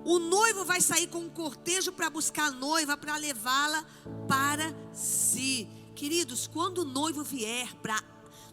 S1: O noivo vai sair com um cortejo para buscar a noiva, para levá-la para si. Queridos, quando o noivo vier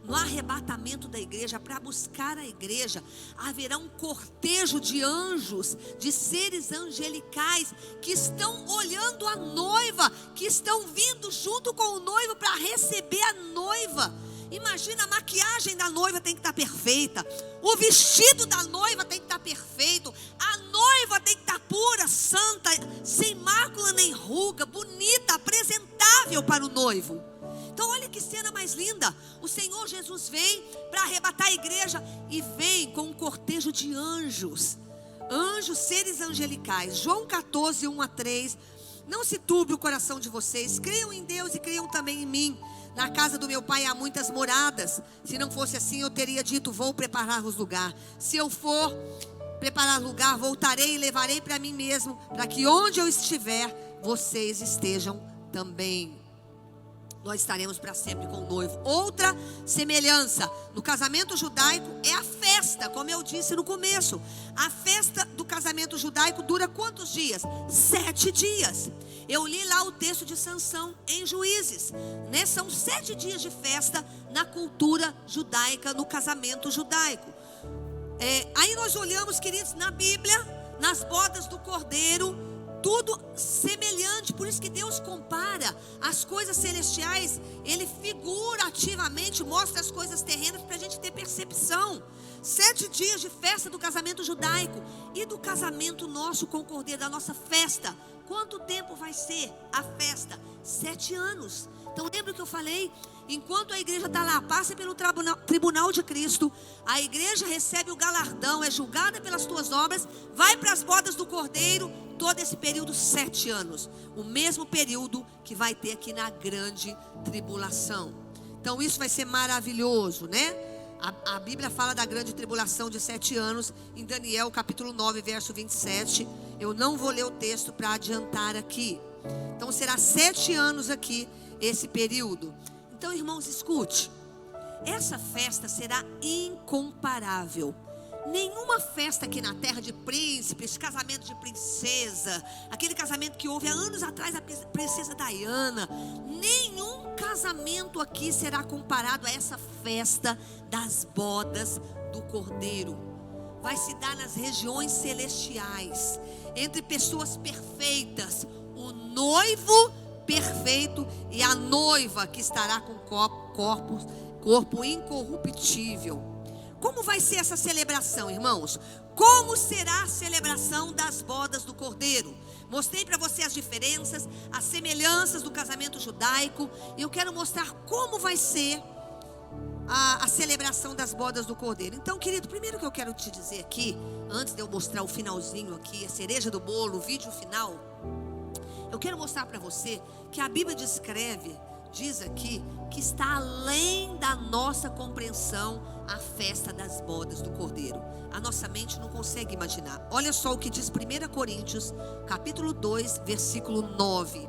S1: no arrebatamento da igreja, para buscar a igreja, haverá um cortejo de anjos, de seres angelicais, que estão olhando a noiva, que estão vindo junto com o noivo para receber a noiva. Imagina, a maquiagem da noiva tem que estar perfeita, o vestido da noiva tem que estar perfeito, a noiva tem que estar pura, santa, sem mácula nem ruga, bonita, apresentável para o noivo. Então olha que cena mais linda. O Senhor Jesus vem para arrebatar a igreja e vem com um cortejo de anjos. Anjos, seres angelicais. João 14, 1-3. Não se turbe o coração de vocês. Creiam em Deus e creiam também em mim. Na casa do meu pai há muitas moradas. Se não fosse assim, eu teria dito: vou preparar-vos lugar. Se eu for preparar lugar, voltarei e levarei para mim mesmo, para que onde eu estiver, vocês estejam também. Nós estaremos para sempre com o noivo. Outra semelhança no casamento judaico é a festa, como eu disse no começo. A festa do casamento judaico dura quantos dias? 7 dias. Eu li lá o texto de Sansão em Juízes, né? São 7 dias de festa na cultura judaica, no casamento judaico. Aí nós olhamos, queridos, na Bíblia, nas bodas do cordeiro, tudo semelhante. Por isso que Deus compara as coisas celestiais. Ele figurativamente mostra as coisas terrenas para a gente ter percepção. 7 dias de festa do casamento judaico. E do casamento nosso com o cordeiro, da nossa festa. Quanto tempo vai ser a festa? 7 anos. Então lembra que eu falei? Enquanto a igreja está lá, passa pelo tribunal de Cristo, a igreja recebe o galardão, é julgada pelas tuas obras, vai para as bodas do cordeiro. Todo esse período, 7 anos. O mesmo período que vai ter aqui na grande tribulação. Então isso vai ser maravilhoso, né? A Bíblia fala da grande tribulação de 7 anos. Em Daniel capítulo 9, verso 27. Eu não vou ler o texto para adiantar aqui. Então será 7 anos aqui, esse período. Então, irmãos, escute. Essa festa será incomparável. Nenhuma festa aqui na terra de príncipes, casamento de princesa, aquele casamento que houve há anos atrás, a princesa Diana, nenhum casamento aqui será comparado a essa festa das bodas do cordeiro. Vai se dar nas regiões celestiais, entre pessoas perfeitas, o noivo perfeito e a noiva que estará com corpo incorruptível. Como vai ser essa celebração, irmãos? Como será a celebração das bodas do cordeiro? Mostrei para você as diferenças, as semelhanças do casamento judaico. E eu quero mostrar como vai ser a celebração das bodas do cordeiro. Então, querido, primeiro que eu quero te dizer aqui, antes de eu mostrar o finalzinho aqui, a cereja do bolo, o vídeo final, eu quero mostrar para você que a Bíblia diz aqui que está além da nossa compreensão a festa das bodas do cordeiro. A nossa mente não consegue imaginar. Olha só o que diz 1 Coríntios capítulo 2, versículo 9.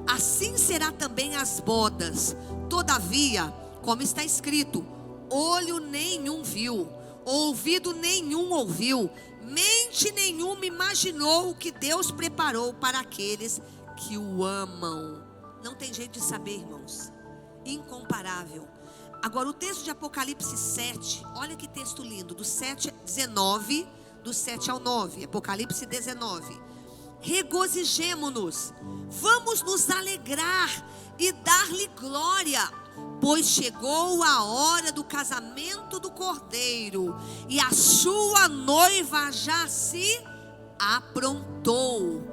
S1: Assim será também as bodas. Todavia, como está escrito, olho nenhum viu, ouvido nenhum ouviu, mente nenhuma imaginou o que Deus preparou para aqueles que o amam. Não tem jeito de saber, irmãos. Incomparável. Agora o texto de Apocalipse 7, olha que texto lindo, do 7 ao 19, do 7 ao 9, Apocalipse 19. regozijemo-nos, vamos nos alegrar e dar-lhe glória, pois chegou a hora do casamento do Cordeiro, e a sua noiva já se aprontou.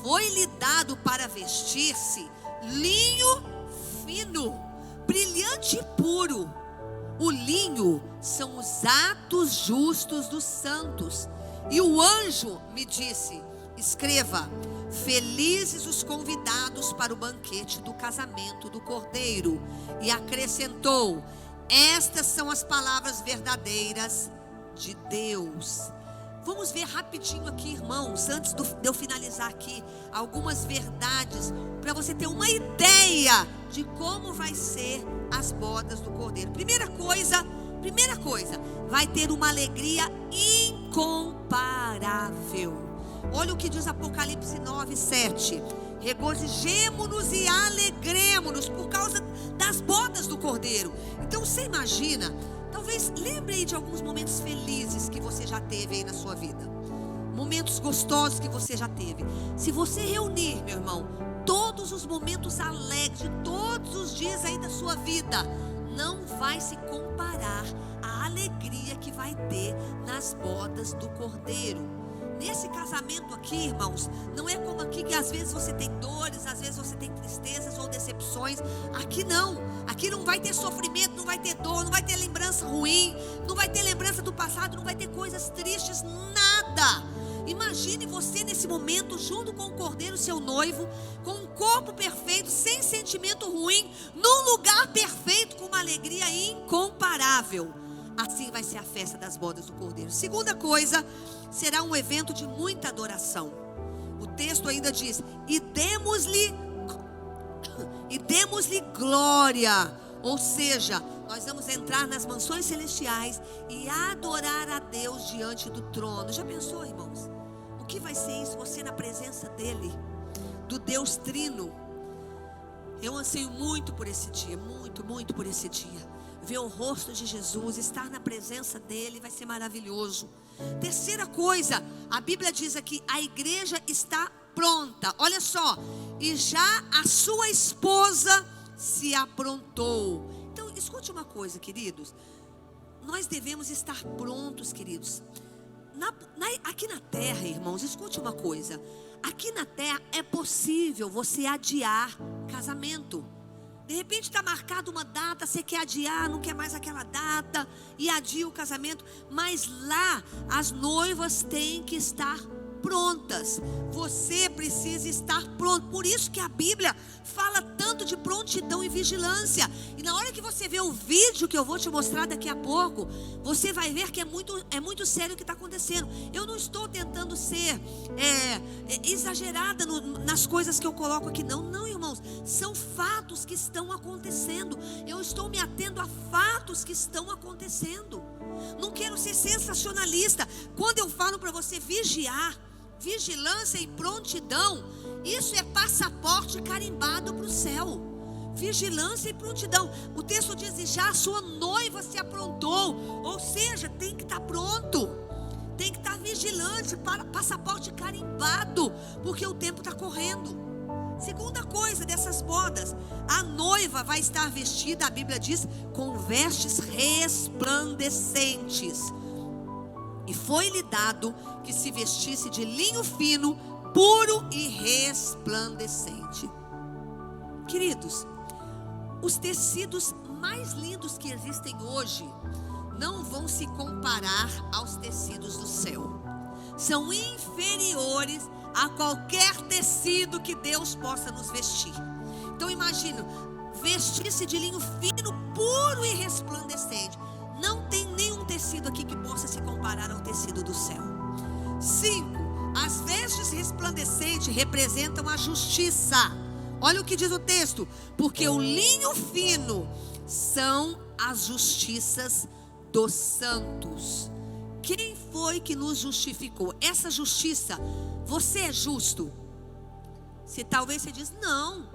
S1: Foi-lhe dado para vestir-se linho fino, brilhante e puro. O linho são os atos justos dos santos. E o anjo me disse: escreva: felizes os convidados para o banquete do casamento do Cordeiro. E acrescentou: estas são as palavras verdadeiras de Deus. Vamos ver rapidinho aqui, irmãos, antes de eu finalizar aqui, algumas verdades, para você ter uma ideia de como vai ser as bodas do Cordeiro. Primeira coisa, vai ter uma alegria incomparável. Olha o que diz Apocalipse 9:7. Regozijemo-nos e alegremo-nos por causa das bodas do Cordeiro. Então você imagina, talvez lembre aí de alguns momentos felizes que você já teve aí na sua vida, momentos gostosos que você já teve. Se você reunir, meu irmão, todos os momentos alegres de todos os dias aí da sua vida, não vai se comparar à alegria que vai ter nas bodas do Cordeiro. Nesse casamento aqui, irmãos, não é como aqui que às vezes você tem dores, às vezes você tem tristezas ou decepções. Aqui não vai ter sofrimento, não vai ter dor, não vai ter lembrança ruim, não vai ter lembrança do passado, não vai ter coisas tristes, nada. Imagine você nesse momento junto com o Cordeiro, seu noivo, com um corpo perfeito, sem sentimento ruim, num lugar perfeito, com uma alegria incomparável. Assim vai ser a festa das bodas do Cordeiro. Segunda coisa, será um evento de muita adoração. O texto ainda diz: e demos-lhe glória. Ou seja, nós vamos entrar nas mansões celestiais e adorar a Deus diante do trono. Já pensou, irmãos? O que vai ser isso? Você na presença dele, do Deus Trino. Eu anseio muito por esse dia, muito por esse dia. Ver o rosto de Jesus, estar na presença dele, vai ser maravilhoso. Terceira coisa, a Bíblia diz aqui: a igreja está pronta. Olha só, e já a sua esposa se aprontou. Então, escute uma coisa, queridos. Nós devemos estar prontos, queridos. Aqui na terra, irmãos, escute uma coisa. Aqui na terra é possível você adiar casamento. De repente está marcada uma data, você quer adiar, não quer mais aquela data, e adia o casamento. Mas lá, as noivas têm que estar prontas. Você precisa estar pronto. Por isso que a Bíblia fala tanto de prontidão e vigilância. E na hora que você vê o vídeo que eu vou te mostrar daqui a pouco, você vai ver que é muito sério o que está acontecendo. Eu não estou tentando ser exagerada nas coisas que eu coloco aqui, não, irmãos. São fatos que estão acontecendo. Eu estou me atendo a fatos que estão acontecendo. Não quero ser sensacionalista. Quando eu falo para você vigiar, vigilância e prontidão, isso é passaporte carimbado para o céu. Vigilância e prontidão. O texto diz: e já a sua noiva se aprontou. Ou seja, tem que estar pronto, tem que estar vigilante, para passaporte carimbado, porque o tempo está correndo. Segunda coisa dessas bodas, a noiva vai estar vestida, a Bíblia diz, com vestes resplandecentes. E foi-lhe dado que se vestisse de linho fino, puro e resplandecente. Queridos, os tecidos mais lindos que existem hoje não vão se comparar aos tecidos do céu. São inferiores a qualquer tecido que Deus possa nos vestir. Então imagina, vestir-se de linho fino, puro e resplandecente. Não tem nenhum tecido aqui que possa se comparar ao tecido do céu. 5. As vestes resplandecentes representam a justiça. Olha o que diz o texto: porque o linho fino são as justiças dos santos. Quem foi que nos justificou? Essa justiça, você é justo? Se talvez você diz, não,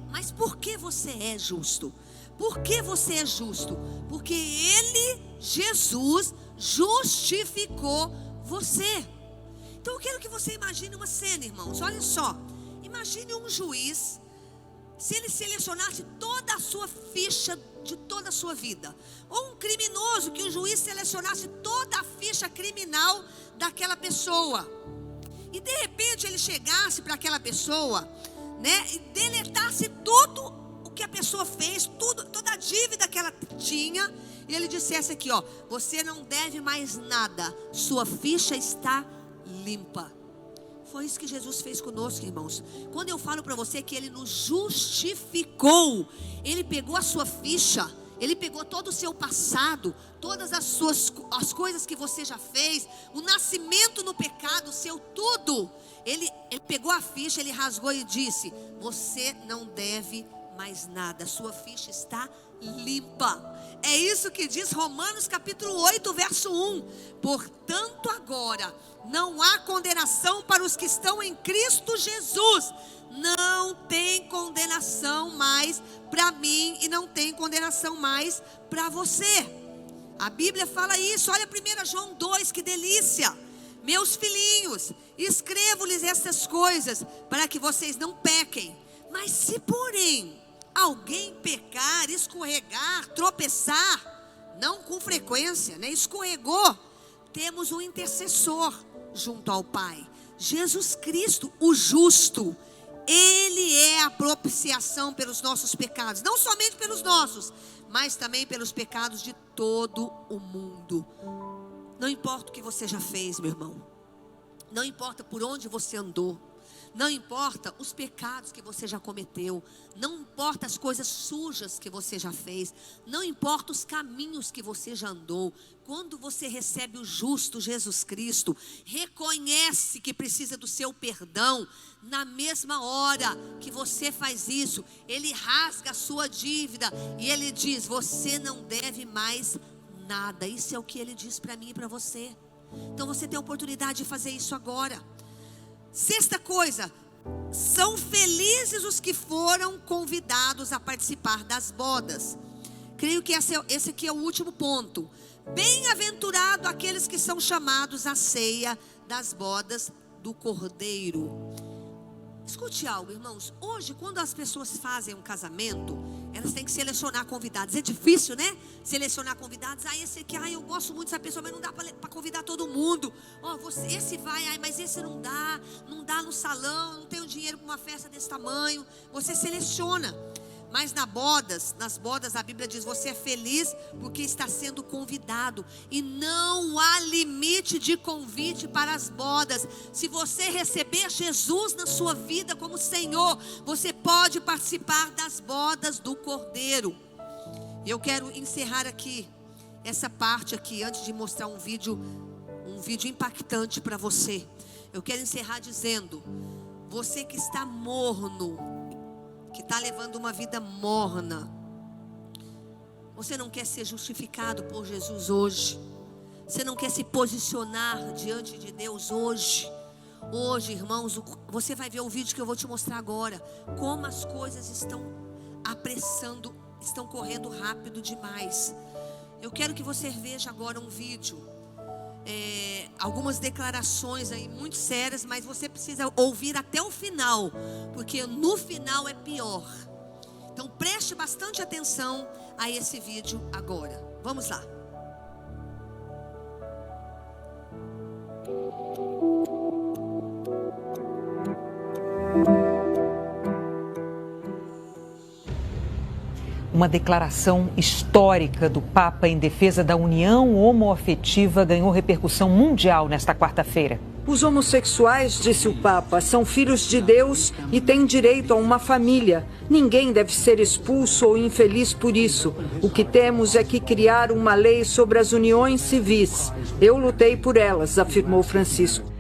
S1: mas por que você é justo? Por que você é justo? Porque Ele, Jesus, justificou você. Então eu quero que você imagine uma cena, irmãos. Olha só, imagine um juiz, se ele selecionasse toda a sua ficha de toda a sua vida. Ou um criminoso, que o juiz selecionasse toda a ficha criminal daquela pessoa. E de repente ele chegasse para aquela pessoa, né, e deletasse tudo o que a pessoa fez, toda a dívida que ela tinha, e ele dissesse aqui, ó, você não deve mais nada, sua ficha está limpa. Foi isso que Jesus fez conosco, irmãos. Quando eu falo para você que Ele nos justificou, Ele pegou a sua ficha, Ele pegou todo o seu passado, todas as coisas que você já fez, o nascimento no pecado, o seu tudo. Ele pegou a ficha, Ele rasgou e disse, você não deve mais nada, sua ficha está limpa. É isso que diz Romanos capítulo 8, verso 1. Portanto agora não há condenação para os que estão em Cristo Jesus. Não tem condenação mais para mim e não tem condenação mais para você. A Bíblia fala isso. Olha 1 João 2, que delícia. Meus filhinhos, escrevo-lhes essas coisas para que vocês não pequem. Mas se porém alguém pecar, escorregar, tropeçar, não com frequência, né? Escorregou, temos um intercessor junto ao Pai, Jesus Cristo, o justo. Ele é a propiciação pelos nossos pecados, não somente pelos nossos, mas também pelos pecados de todo o mundo. Não importa o que você já fez, meu irmão, não importa por onde você andou, não importa os pecados que você já cometeu, não importa as coisas sujas que você já fez, não importa os caminhos que você já andou. Quando você recebe o justo Jesus Cristo, reconhece que precisa do seu perdão, na mesma hora que você faz isso, Ele rasga a sua dívida e Ele diz, você não deve mais nada. Isso é o que Ele diz para mim e para você. Então você tem a oportunidade de fazer isso agora. Sexta coisa, são felizes os que foram convidados a participar das bodas. Creio que esse aqui é o último ponto. Bem-aventurado aqueles que são chamados à ceia das bodas do Cordeiro. Escute algo, irmãos. Hoje, quando as pessoas fazem um casamento, elas têm que selecionar convidados. É difícil, né? Selecionar convidados. Esse aqui, eu gosto muito dessa pessoa, mas não dá para convidar todo mundo. Esse vai, mas esse não dá. Não dá no salão, não tenho dinheiro para uma festa desse tamanho. Você seleciona. Mas nas bodas a Bíblia diz, você é feliz porque está sendo convidado. E não há limite de convite para as bodas. Se você receber Jesus na sua vida como Senhor, você pode participar das bodas do Cordeiro. Eu quero encerrar aqui, essa parte aqui, antes de mostrar um vídeo impactante para você. Eu quero encerrar dizendo, você que está morno, que está levando uma vida morna, você não quer ser justificado por Jesus hoje, você não quer se posicionar diante de Deus hoje. Hoje, irmãos, você vai ver o vídeo que eu vou te mostrar agora, como as coisas estão apressando, estão correndo rápido demais. Eu quero que você veja agora um vídeo, algumas declarações aí muito sérias, mas você precisa ouvir até o final, porque no final é pior. Então preste bastante atenção a esse vídeo agora. Vamos lá.
S2: Uma declaração histórica do Papa em defesa da união homoafetiva ganhou repercussão mundial nesta quarta-feira.
S3: Os homossexuais, disse o Papa, são filhos de Deus e têm direito a uma família. Ninguém deve ser expulso ou infeliz por isso. O que temos é que criar uma lei sobre as uniões civis. Eu lutei por elas, afirmou Francisco.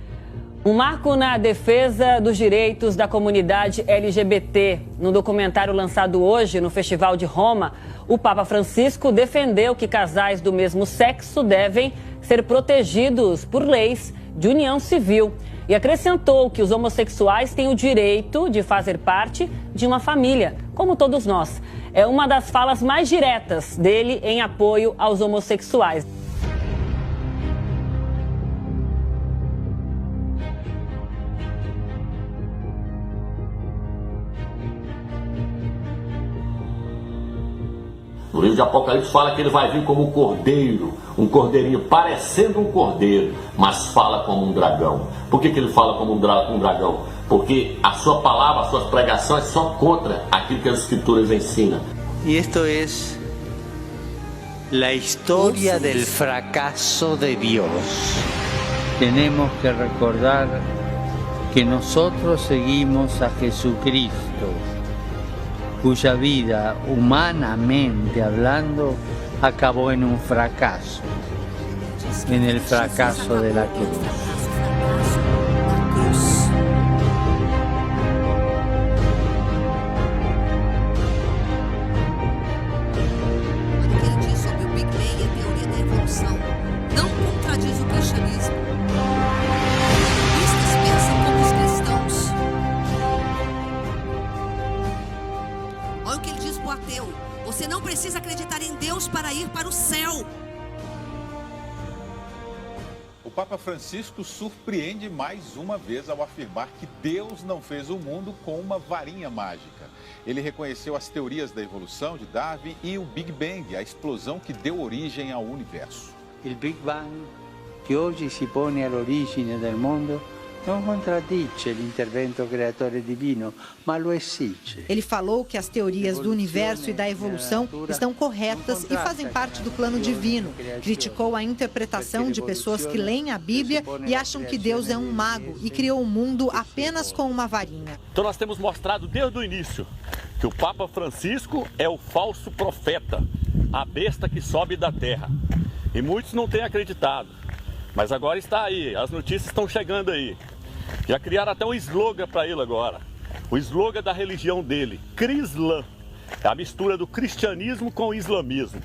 S4: Um marco na defesa dos direitos da comunidade LGBT. No documentário lançado hoje no Festival de Roma, o Papa Francisco defendeu que casais do mesmo sexo devem ser protegidos por leis de união civil e acrescentou que os homossexuais têm o direito de fazer parte de uma família, como todos nós. É uma das falas mais diretas dele em apoio aos homossexuais.
S5: No livro de Apocalipse fala que ele vai vir como um cordeiro, um cordeirinho parecendo um cordeiro, mas fala como um dragão. Por que ele fala como um dragão? Porque a sua palavra, as suas pregações são contra aquilo que as escrituras ensinam.
S6: E isto é a história do fracasso de Deus. Temos que recordar que nós seguimos a Jesucristo, cuya vida, humanamente hablando, acabó en un fracaso, en el fracaso de la cruz.
S1: Ele diz sobre o Big Bang e a teoria da evolução não contradiz o cristianismo. Os pensam como os cristãos. Olha o que ele diz para o ateu: você não precisa acreditar em Deus para ir para o céu.
S7: O Papa Francisco surpreende mais uma vez ao afirmar que Deus não fez o mundo com uma varinha mágica. Ele reconheceu as teorias da evolução de Darwin e o Big Bang, a explosão que deu origem ao universo.
S6: O Big Bang, que hoje se põe all'origine del mundo, não contradice l'intervento creatore divino, mas lo exige.
S8: Ele falou que as teorias do universo e da evolução estão corretas e fazem parte do plano divino. Criticou a interpretação de pessoas que leem a Bíblia e acham que Deus é um mago e criou o mundo apenas com uma varinha.
S9: Então nós temos mostrado desde o início que o Papa Francisco é o falso profeta, a besta que sobe da terra. E muitos não têm acreditado, mas agora está aí, as notícias estão chegando aí. Já criaram até um slogan para ele agora. O slogan da religião dele, Crislã. É a mistura do cristianismo com o islamismo.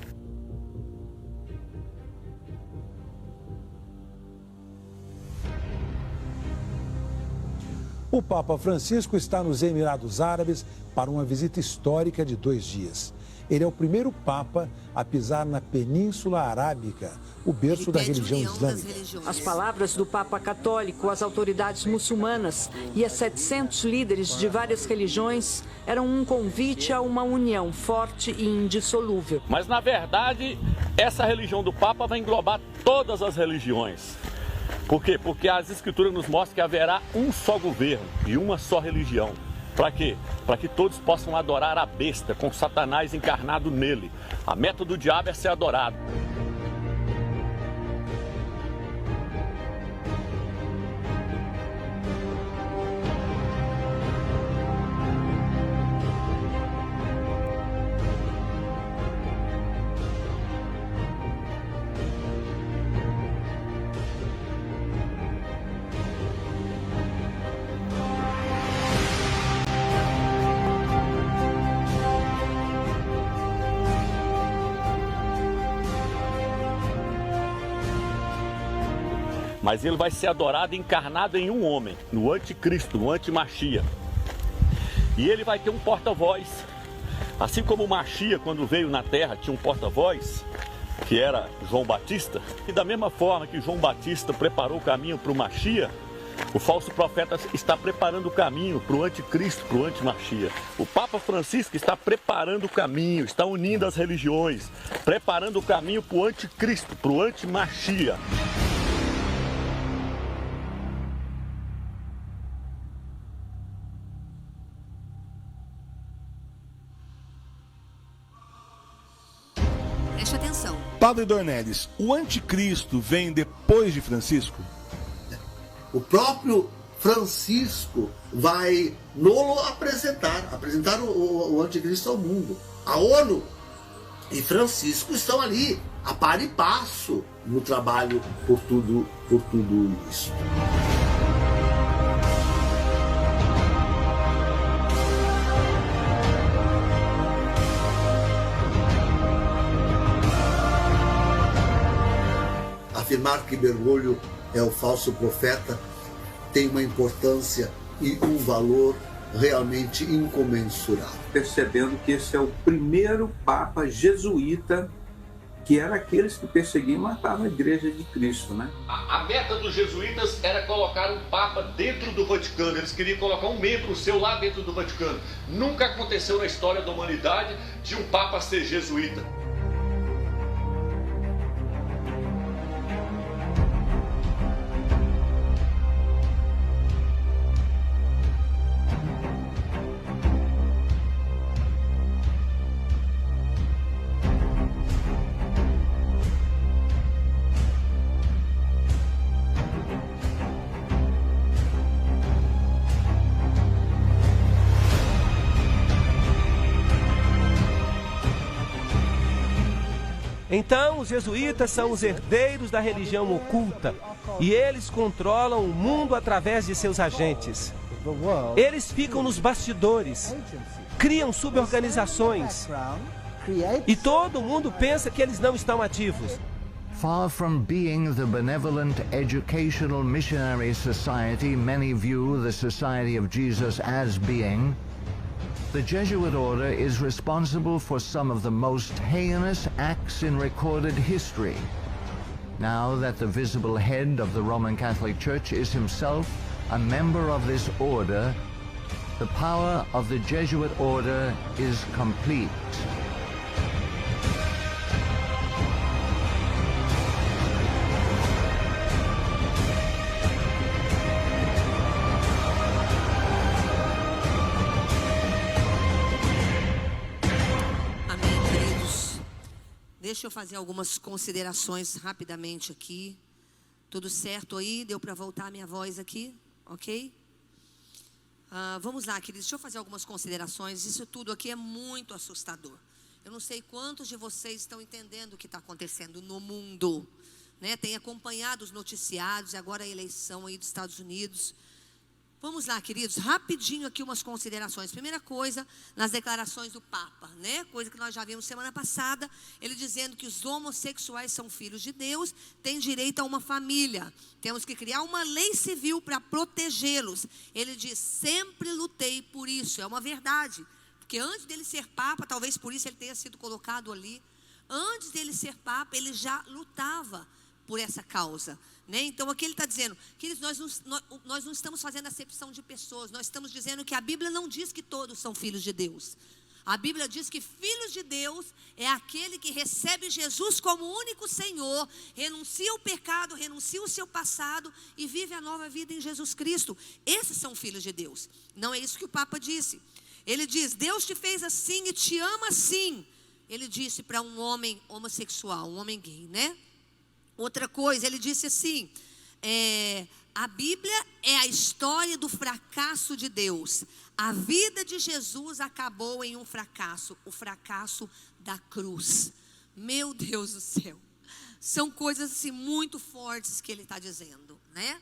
S10: O Papa Francisco está nos Emirados Árabes para uma visita histórica de 2 dias. Ele é o primeiro Papa a pisar na Península Arábica, o berço da religião islâmica.
S3: As palavras do Papa Católico às autoridades muçulmanas e a 700 líderes de várias religiões eram um convite a uma união forte e indissolúvel.
S9: Mas, na verdade, essa religião do Papa vai englobar todas as religiões. Por quê? Porque as escrituras nos mostram que haverá um só governo e uma só religião. Para quê? Para que todos possam adorar a besta com Satanás encarnado nele. A meta do diabo é ser adorado. Mas ele vai ser adorado e encarnado em um homem, no anticristo, no antimachia. E ele vai ter um porta-voz. Assim como o Machia, quando veio na terra, tinha um porta-voz, que era João Batista. E da mesma forma que João Batista preparou o caminho para o Machia, o falso profeta está preparando o caminho para o anticristo, para o antimachia. O Papa Francisco está preparando o caminho, está unindo as religiões, preparando o caminho para o anticristo, para o antimachia.
S1: Preste atenção.
S11: Padre Dornelles, o anticristo vem depois de Francisco?
S12: O próprio Francisco vai nolo apresentar o anticristo ao mundo. A ONU e Francisco estão ali, a par e passo, no trabalho por tudo isso. Afirmar que Bergoglio é o falso profeta tem uma importância e um valor realmente incomensurável.
S13: Percebendo que esse é o primeiro Papa jesuíta, que era aqueles que perseguiam e matavam a Igreja de Cristo, né?
S9: A meta dos jesuítas era colocar um Papa dentro do Vaticano. Eles queriam colocar um membro seu lá dentro do Vaticano. Nunca aconteceu na história da humanidade de um Papa ser jesuíta.
S14: Então, os jesuítas são os herdeiros da religião oculta e eles controlam o mundo através de seus agentes. Eles ficam nos bastidores, criam suborganizações e todo mundo pensa que eles não estão ativos.
S15: Far from being the benevolent educational missionary society many view the Society of Jesus as being, the Jesuit order is responsible for some of the most heinous acts in recorded history. Now that the visible head of the Roman Catholic Church is himself a member of this order, the power of the Jesuit order is complete.
S1: Deixa eu fazer algumas considerações rapidamente aqui. Tudo certo aí? Deu para voltar a minha voz aqui? Ok? Vamos lá, queridos. Deixa eu fazer algumas considerações. Isso tudo aqui é muito assustador. Eu não sei quantos de vocês estão entendendo o que está acontecendo no mundo, né? Tem acompanhado os noticiários e agora a eleição aí dos Estados Unidos. Vamos lá, queridos, rapidinho aqui umas considerações. Primeira coisa, nas declarações do Papa, né? Coisa que nós já vimos semana passada, ele dizendo que os homossexuais são filhos de Deus, têm direito a uma família. Temos que criar uma lei civil para protegê-los. Ele diz, sempre lutei por isso, é uma verdade. Porque antes dele ser Papa, talvez por isso ele tenha sido colocado ali, antes dele ser Papa, ele já lutava por essa causa, né? Então aqui ele está dizendo, queridos, nós não estamos fazendo acepção de pessoas, nós estamos dizendo que a Bíblia não diz que todos são filhos de Deus. A Bíblia diz que filhos de Deus é aquele que recebe Jesus como único Senhor, renuncia ao pecado, renuncia o seu passado e vive a nova vida em Jesus Cristo. Esses são filhos de Deus. Não é isso que o Papa disse. Ele diz, Deus te fez assim e te ama assim. Ele disse para um homem homossexual, um homem gay, né? Outra coisa, ele disse assim, a Bíblia é a história do fracasso de Deus. A vida de Jesus acabou em um fracasso, o fracasso da cruz. Meu Deus do céu. São coisas assim muito fortes que ele está dizendo, né?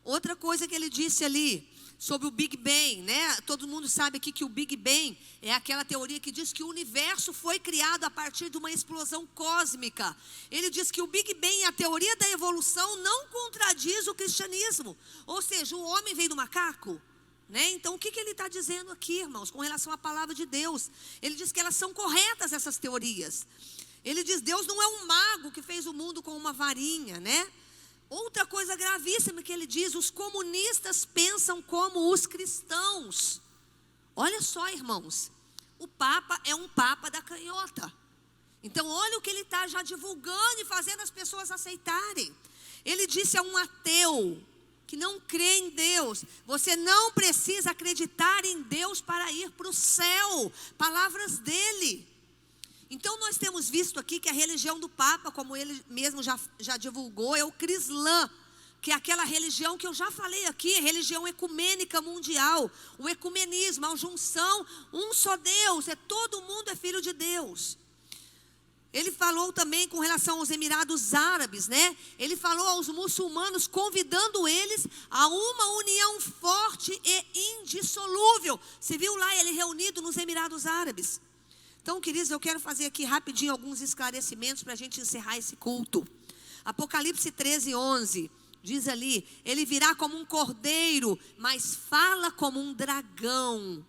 S1: Outra coisa que ele disse ali, sobre o Big Bang, né? Todo mundo sabe aqui que o Big Bang é aquela teoria que diz que o universo foi criado a partir de uma explosão cósmica. Ele diz que o Big Bang, a teoria da evolução, não contradiz o cristianismo. Ou seja, o homem veio do macaco, né? Então o que ele está dizendo aqui, irmãos, com relação à palavra de Deus? Ele diz que elas são corretas, essas teorias. Ele diz, Deus não é um mago que fez o mundo com uma varinha, né? Outra coisa gravíssima que ele diz, os comunistas pensam como os cristãos. Olha só, irmãos, o Papa é um Papa da canhota. Então olha o que ele está já divulgando e fazendo as pessoas aceitarem. Ele disse a um ateu que não crê em Deus, você não precisa acreditar em Deus para ir para o céu. Palavras dele. Então nós temos visto aqui que a religião do Papa, como ele mesmo já divulgou, é o Crislã, que é aquela religião que eu já falei aqui, a religião ecumênica mundial, o ecumenismo, a junção, um só Deus, todo mundo é filho de Deus. Ele falou também com relação aos Emirados Árabes, né? Ele falou aos muçulmanos, convidando eles a uma união forte e indissolúvel. Você viu lá ele reunido nos Emirados Árabes? Então, queridos, eu quero fazer aqui rapidinho alguns esclarecimentos para a gente encerrar esse culto. Apocalipse 13:11, diz ali, ele virá como um cordeiro, mas fala como um dragão.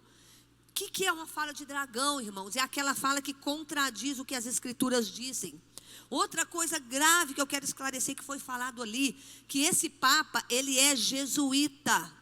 S1: O que é uma fala de dragão, irmãos? É aquela fala que contradiz o que as escrituras dizem. Outra coisa grave que eu quero esclarecer que foi falado ali, que esse Papa, ele é jesuíta.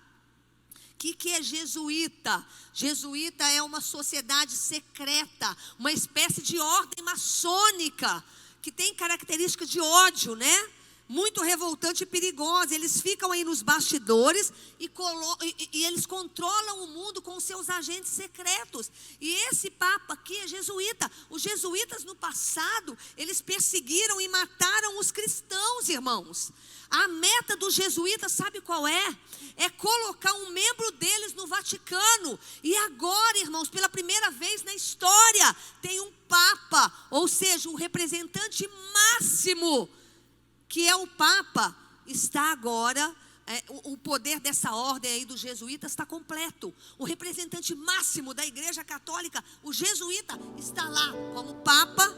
S1: O que é jesuíta? Jesuíta é uma sociedade secreta, uma espécie de ordem maçônica, que tem características de ódio, né? muito revoltante e perigosa. Eles ficam aí nos bastidores e eles controlam o mundo com seus agentes secretos. E esse Papa aqui é jesuíta. Os jesuítas no passado, eles perseguiram e mataram os cristãos, irmãos. A meta dos jesuítas, sabe qual é? É colocar um membro deles no Vaticano. E agora, irmãos, pela primeira vez na história, tem um Papa, ou seja, um representante máximo, que é o Papa, está agora, o poder dessa ordem aí dos jesuítas está completo. O representante máximo da Igreja Católica, o jesuíta, está lá como Papa,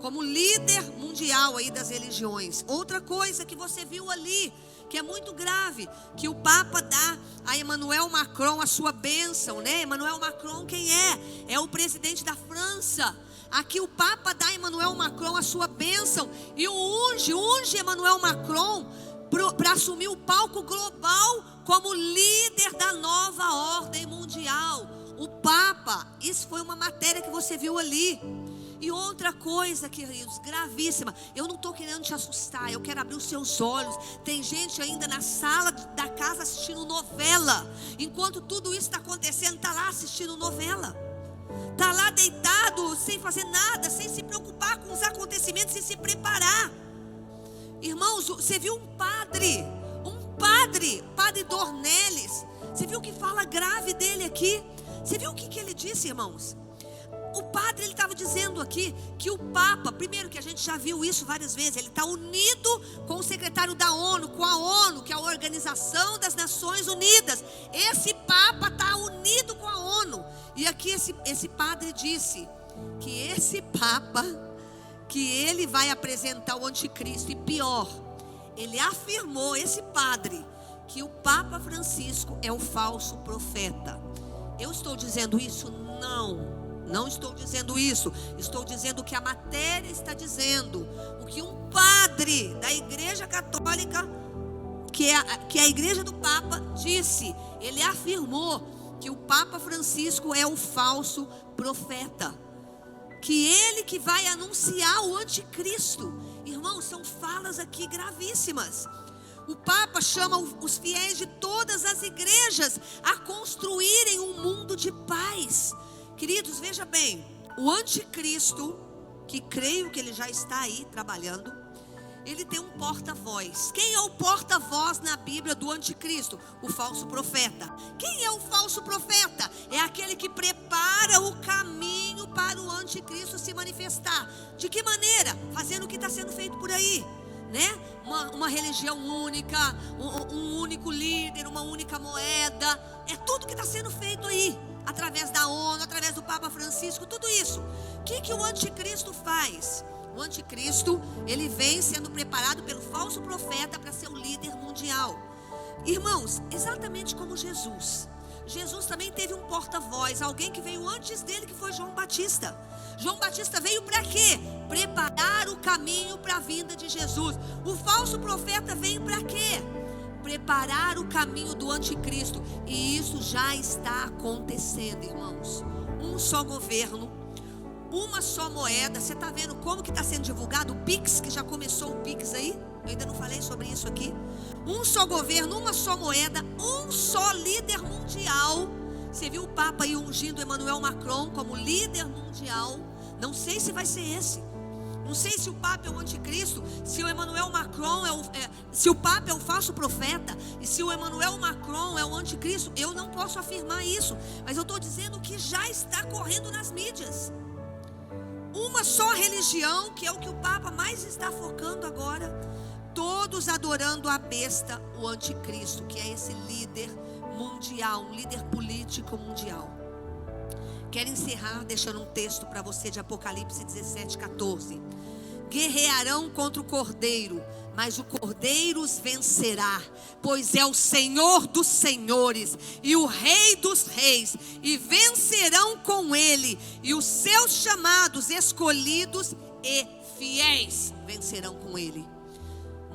S1: como líder mundial aí das religiões. Outra coisa que você viu ali, que é muito grave, que o Papa dá a Emmanuel Macron a sua bênção, né? Emmanuel Macron quem é? É o presidente da França. Aqui o Papa dá a Emmanuel Macron a sua bênção e unge Emmanuel Macron para assumir o palco global como líder da nova ordem mundial. O Papa, isso foi uma matéria que você viu ali. E outra coisa, queridos, gravíssima. Eu não estou querendo te assustar, eu quero abrir os seus olhos. Tem gente ainda na sala da casa assistindo novela. Enquanto tudo isso está acontecendo, está lá assistindo novela. Está lá deitado, sem fazer nada, sem se preocupar com os acontecimentos, sem se preparar. Irmãos, você viu um padre Dornelles. Você viu que fala grave dele aqui? Você viu o que ele disse, irmãos? O padre, ele estava dizendo aqui que o Papa, primeiro que a gente já viu isso várias vezes, ele está unido com o secretário da ONU, com a ONU, que é a Organização das Nações Unidas. Esse Papa está unido com a ONU. E aqui esse padre disse que esse Papa, que ele vai apresentar o anticristo, e pior, ele afirmou, esse padre, que o Papa Francisco é o falso profeta. Eu estou dizendo isso? Não estou dizendo isso. Estou dizendo o que a matéria está dizendo. O que um padre da Igreja Católica, que é a Igreja do Papa, disse. Ele afirmou que o Papa Francisco é o falso profeta. Que ele que vai anunciar o anticristo. Irmãos, são falas aqui gravíssimas. O Papa chama os fiéis de todas as igrejas a construírem um mundo de paz. Queridos, veja bem, o anticristo, que creio que ele já está aí trabalhando, ele tem um porta-voz. Quem é o porta-voz na Bíblia do anticristo? O falso profeta. Quem é o falso profeta? É aquele que prepara o caminho para o anticristo se manifestar. De que maneira? Fazendo o que está sendo feito por aí, né? Uma religião única, um único líder, uma única moeda. É tudo que está sendo feito aí, através da ONU, através do Papa Francisco, tudo isso. O que o anticristo faz? O anticristo, ele vem sendo preparado pelo falso profeta para ser o líder mundial. Irmãos, exatamente como Jesus. Jesus também teve um porta-voz, alguém que veio antes dele, que foi João Batista. João Batista veio para quê? Preparar o caminho para a vinda de Jesus. O falso profeta veio para quê? Preparar o caminho do anticristo. E isso já está acontecendo, irmãos. Um só governo, uma só moeda. Você está vendo como que está sendo divulgado o Pix, que já começou o Pix aí? Eu ainda não falei sobre isso aqui. Um só governo, uma só moeda, um só líder mundial. Você viu o Papa aí ungindo Emmanuel Macron como líder mundial? Não sei se vai ser esse. Não sei se o Papa é o anticristo, se o Emmanuel Macron se o Papa é o falso profeta, e se o Emmanuel Macron é o anticristo. Eu não posso afirmar isso, mas eu estou dizendo que já está correndo nas mídias. Uma só religião, que é o que o Papa mais está focando agora, todos adorando a besta, o anticristo, que é esse líder mundial, um líder político mundial. Quero encerrar deixando um texto para você de Apocalipse 17:14. Guerrearão contra o Cordeiro, mas o Cordeiro os vencerá, pois é o Senhor dos senhores e o Rei dos reis, e vencerão com ele, e os seus chamados, escolhidos e fiéis vencerão com ele.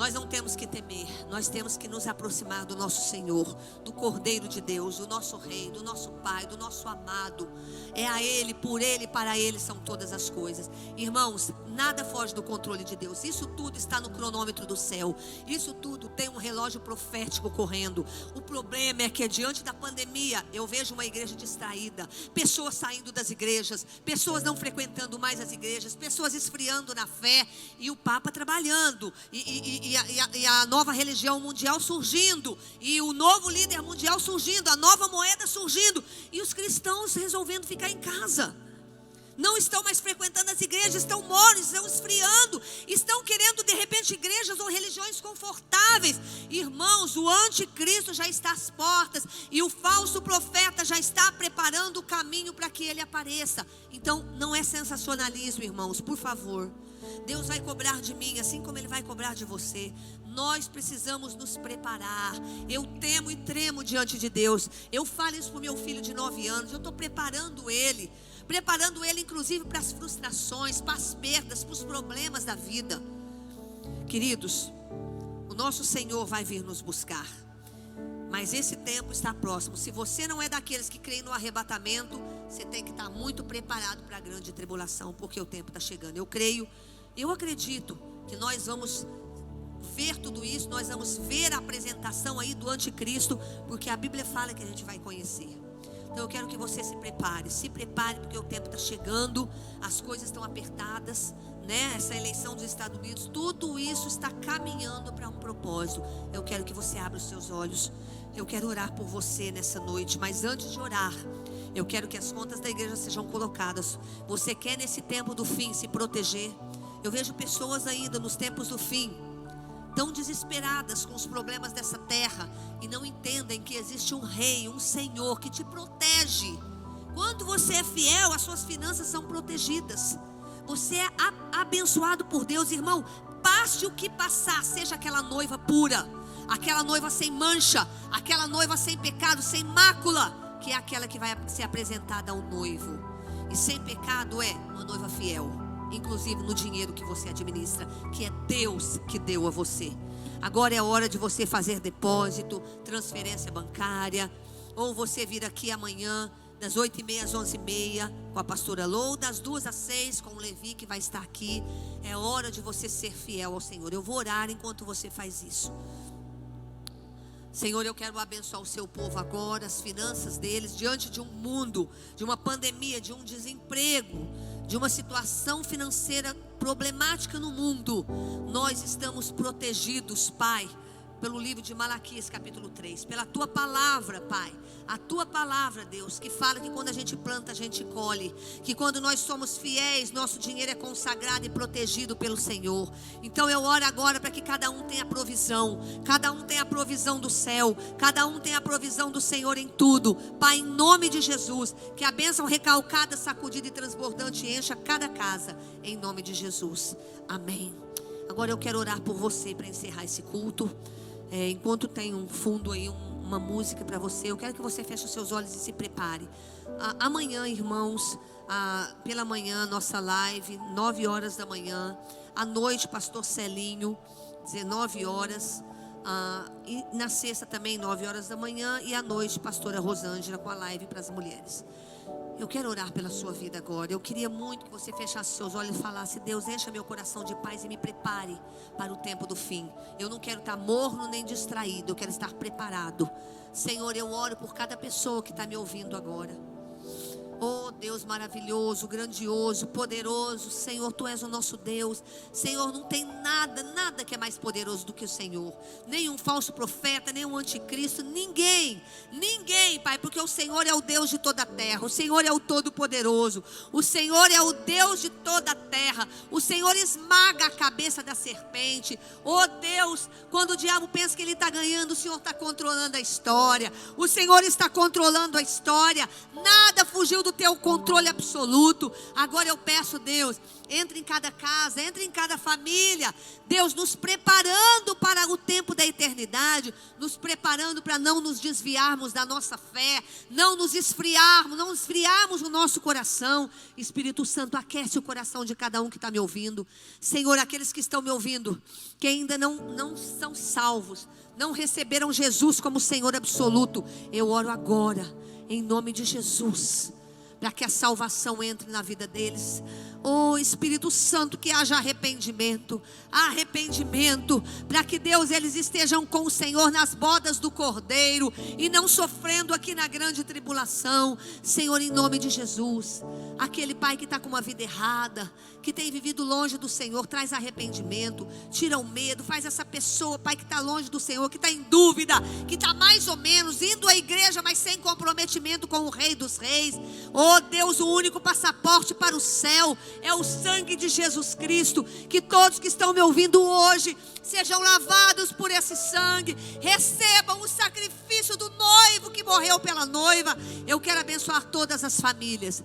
S1: Nós não temos que temer, nós temos que nos aproximar do nosso Senhor, do Cordeiro de Deus, do nosso Rei, do nosso Pai, do nosso amado. É a Ele, por Ele, para Ele são todas as coisas. Irmãos, nada foge do controle de Deus. Isso tudo está no cronômetro do céu. Isso tudo tem um relógio profético correndo. O problema é que diante da pandemia, eu vejo uma igreja distraída, pessoas saindo das igrejas, pessoas não frequentando mais as igrejas, pessoas esfriando na fé, e o Papa trabalhando, e a nova religião mundial surgindo, e o novo líder mundial surgindo, a nova moeda surgindo, e os cristãos resolvendo ficar em casa. Não estão mais frequentando as igrejas, estão mornos, estão esfriando, estão querendo de repente igrejas ou religiões confortáveis. Irmãos, o anticristo já está às portas e o falso profeta já está preparando o caminho para que ele apareça. Então não é sensacionalismo, irmãos, por favor. Deus vai cobrar de mim, assim como Ele vai cobrar de você. Nós precisamos nos preparar. Eu temo e tremo diante de Deus. Eu falo isso para o meu filho de 9 anos. Eu estou preparando ele inclusive para as frustrações, para as perdas, para os problemas da vida. Queridos, o nosso Senhor vai vir nos buscar, mas esse tempo está próximo. Se você não é daqueles que creem no arrebatamento, você tem que estar muito preparado para a grande tribulação, porque o tempo está chegando. Eu acredito que nós vamos ver tudo isso, nós vamos ver a apresentação aí do anticristo, porque a Bíblia fala que a gente vai conhecer. Então eu quero que você se prepare, porque o tempo está chegando, as coisas estão apertadas, né? Essa eleição dos Estados Unidos, tudo isso está caminhando para um propósito. Eu quero que você abra os seus olhos. Eu quero orar por você nessa noite, mas antes de orar, eu quero que as contas da igreja sejam colocadas. Você quer nesse tempo do fim se proteger? Eu vejo pessoas ainda nos tempos do fim tão desesperadas com os problemas dessa terra e não entendem que existe um rei, um Senhor que te protege. Quando você é fiel, as suas finanças são protegidas. Você é abençoado por Deus, irmão. Passe o que passar, seja aquela noiva pura, aquela noiva sem mancha, aquela noiva sem pecado, sem mácula, que é aquela que vai ser apresentada ao noivo. E sem pecado é uma noiva fiel, inclusive no dinheiro que você administra, que é Deus que deu a você. Agora é a hora de você fazer depósito, transferência bancária, ou você vir aqui amanhã das 8h30 às 11h30 com a pastora Lou, das 2 às 6 com o Levi que vai estar aqui. É hora de você ser fiel ao Senhor. Eu vou orar enquanto você faz isso. Senhor, eu quero abençoar o seu povo agora, as finanças deles, diante de um mundo, de uma pandemia, de um desemprego, de uma situação financeira problemática no mundo. Nós estamos protegidos, Pai, pelo livro de Malaquias capítulo 3, pela tua palavra, Pai. A tua palavra, Deus, que fala que quando a gente planta, a gente colhe, que quando nós somos fiéis, nosso dinheiro é consagrado e protegido pelo Senhor. Então eu oro agora para que cada um tenha provisão, cada um tenha a provisão do céu, cada um tenha a provisão do Senhor em tudo. Pai, em nome de Jesus, que a bênção recalcada, sacudida e transbordante encha cada casa, em nome de Jesus, amém. Agora eu quero orar por você para encerrar esse culto. Enquanto tem um fundo aí, uma música para você, eu quero que você feche os seus olhos e se prepare. Amanhã, irmãos, pela manhã, nossa live, 9 horas da manhã. À noite, pastor Celinho, 19 horas. E na sexta também, 9 horas da manhã. E à noite, pastora Rosângela com a live para as mulheres. Eu quero orar pela sua vida agora. Eu queria muito que você fechasse seus olhos e falasse: Deus, encha meu coração de paz e me prepare para o tempo do fim. Eu não quero estar morno nem distraído, eu quero estar preparado. Senhor, eu oro por cada pessoa que está me ouvindo agora. Oh Deus maravilhoso, grandioso, poderoso, Senhor, Tu és o nosso Deus. Senhor, não tem nada que é mais poderoso do que o Senhor. Nem um falso profeta, nem um anticristo, ninguém, Pai, porque o Senhor é o Deus de toda a terra. O Senhor é o Todo-Poderoso. O Senhor é o Deus de toda a terra. O Senhor esmaga a cabeça da serpente. Oh Deus, quando o diabo pensa que ele está ganhando, o Senhor está controlando a história. O Senhor está controlando a história. Nada fugiu do do teu controle absoluto. Agora eu peço, Deus, entre em cada casa, entre em cada família, Deus, nos preparando para o tempo da eternidade, nos preparando para não nos desviarmos da nossa fé, não nos esfriarmos, não esfriarmos o nosso coração. Espírito Santo, aquece o coração de cada um que está me ouvindo. Senhor, aqueles que estão me ouvindo, que ainda não são salvos, não receberam Jesus como Senhor absoluto, eu oro agora, em nome de Jesus, para que a salvação entre na vida deles. Oh Espírito Santo, que haja arrependimento, para que Deus, eles estejam com o Senhor nas bodas do Cordeiro e não sofrendo aqui na grande tribulação. Senhor, em nome de Jesus, aquele pai que está com uma vida errada, que tem vivido longe do Senhor, traz arrependimento, tira o medo, faz essa pessoa, pai, que está longe do Senhor, que está em dúvida, que está mais ou menos indo à igreja, mas sem comprometimento com o Rei dos Reis. Oh Deus, o único passaporte para o céu é o sangue de Jesus Cristo. Que todos que estão me ouvindo hoje sejam lavados por esse sangue, recebam o sacrifício do noivo que morreu pela noiva. Eu quero abençoar todas as famílias,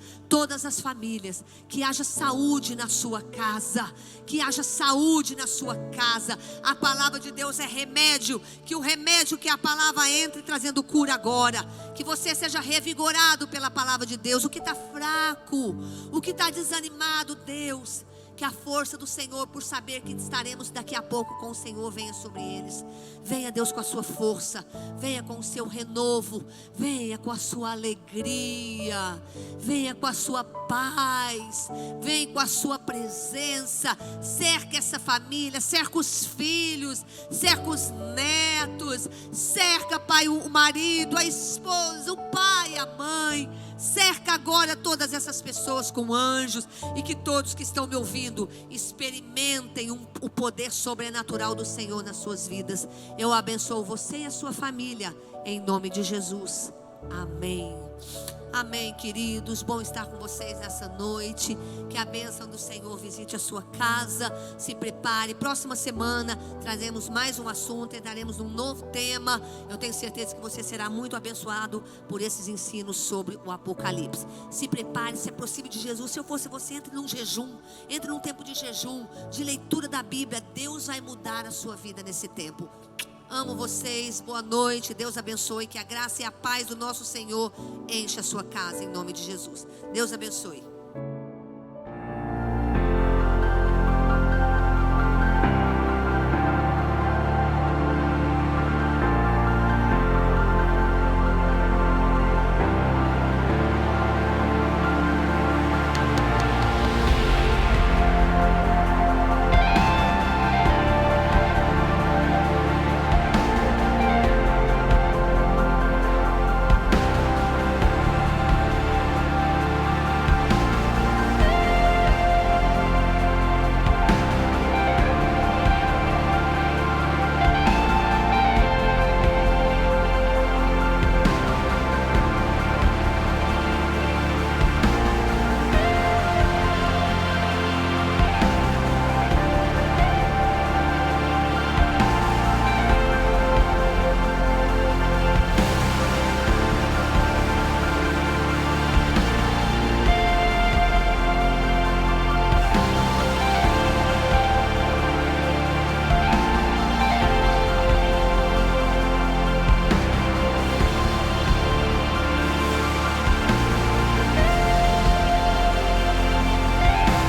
S1: que haja saúde na sua casa, que haja saúde na sua casa. A palavra de Deus é remédio, que o remédio, que a palavra entre trazendo cura agora, que você seja revigorado pela palavra de Deus. O que está fraco, o que está desanimado, Deus, que a força do Senhor, por saber que estaremos daqui a pouco com o Senhor, venha sobre eles. Venha, Deus, com a sua força, venha com o seu renovo, venha com a sua alegria, venha com a sua paz, venha com a sua presença. Cerca essa família, cerca os filhos, cerca os netos, cerca, Pai, o marido, a esposa, o pai, a mãe. Cerca agora todas essas pessoas com anjos, e que todos que estão me ouvindo experimentem o poder sobrenatural do Senhor nas suas vidas. Eu abençoo você e a sua família, em nome de Jesus. Amém. Amém, queridos, bom estar com vocês nessa noite. Que a bênção do Senhor visite a sua casa. Se prepare, próxima semana trazemos mais um assunto, entraremos num novo tema. Eu tenho certeza que você será muito abençoado por esses ensinos sobre o Apocalipse. Se prepare, se aproxime de Jesus. Se eu fosse você, entre num jejum, entre num tempo de jejum, de leitura da Bíblia. Deus vai mudar a sua vida nesse tempo. Amo vocês, boa noite, Deus abençoe, que a graça e a paz do nosso Senhor encha a sua casa, em nome de Jesus. Deus abençoe.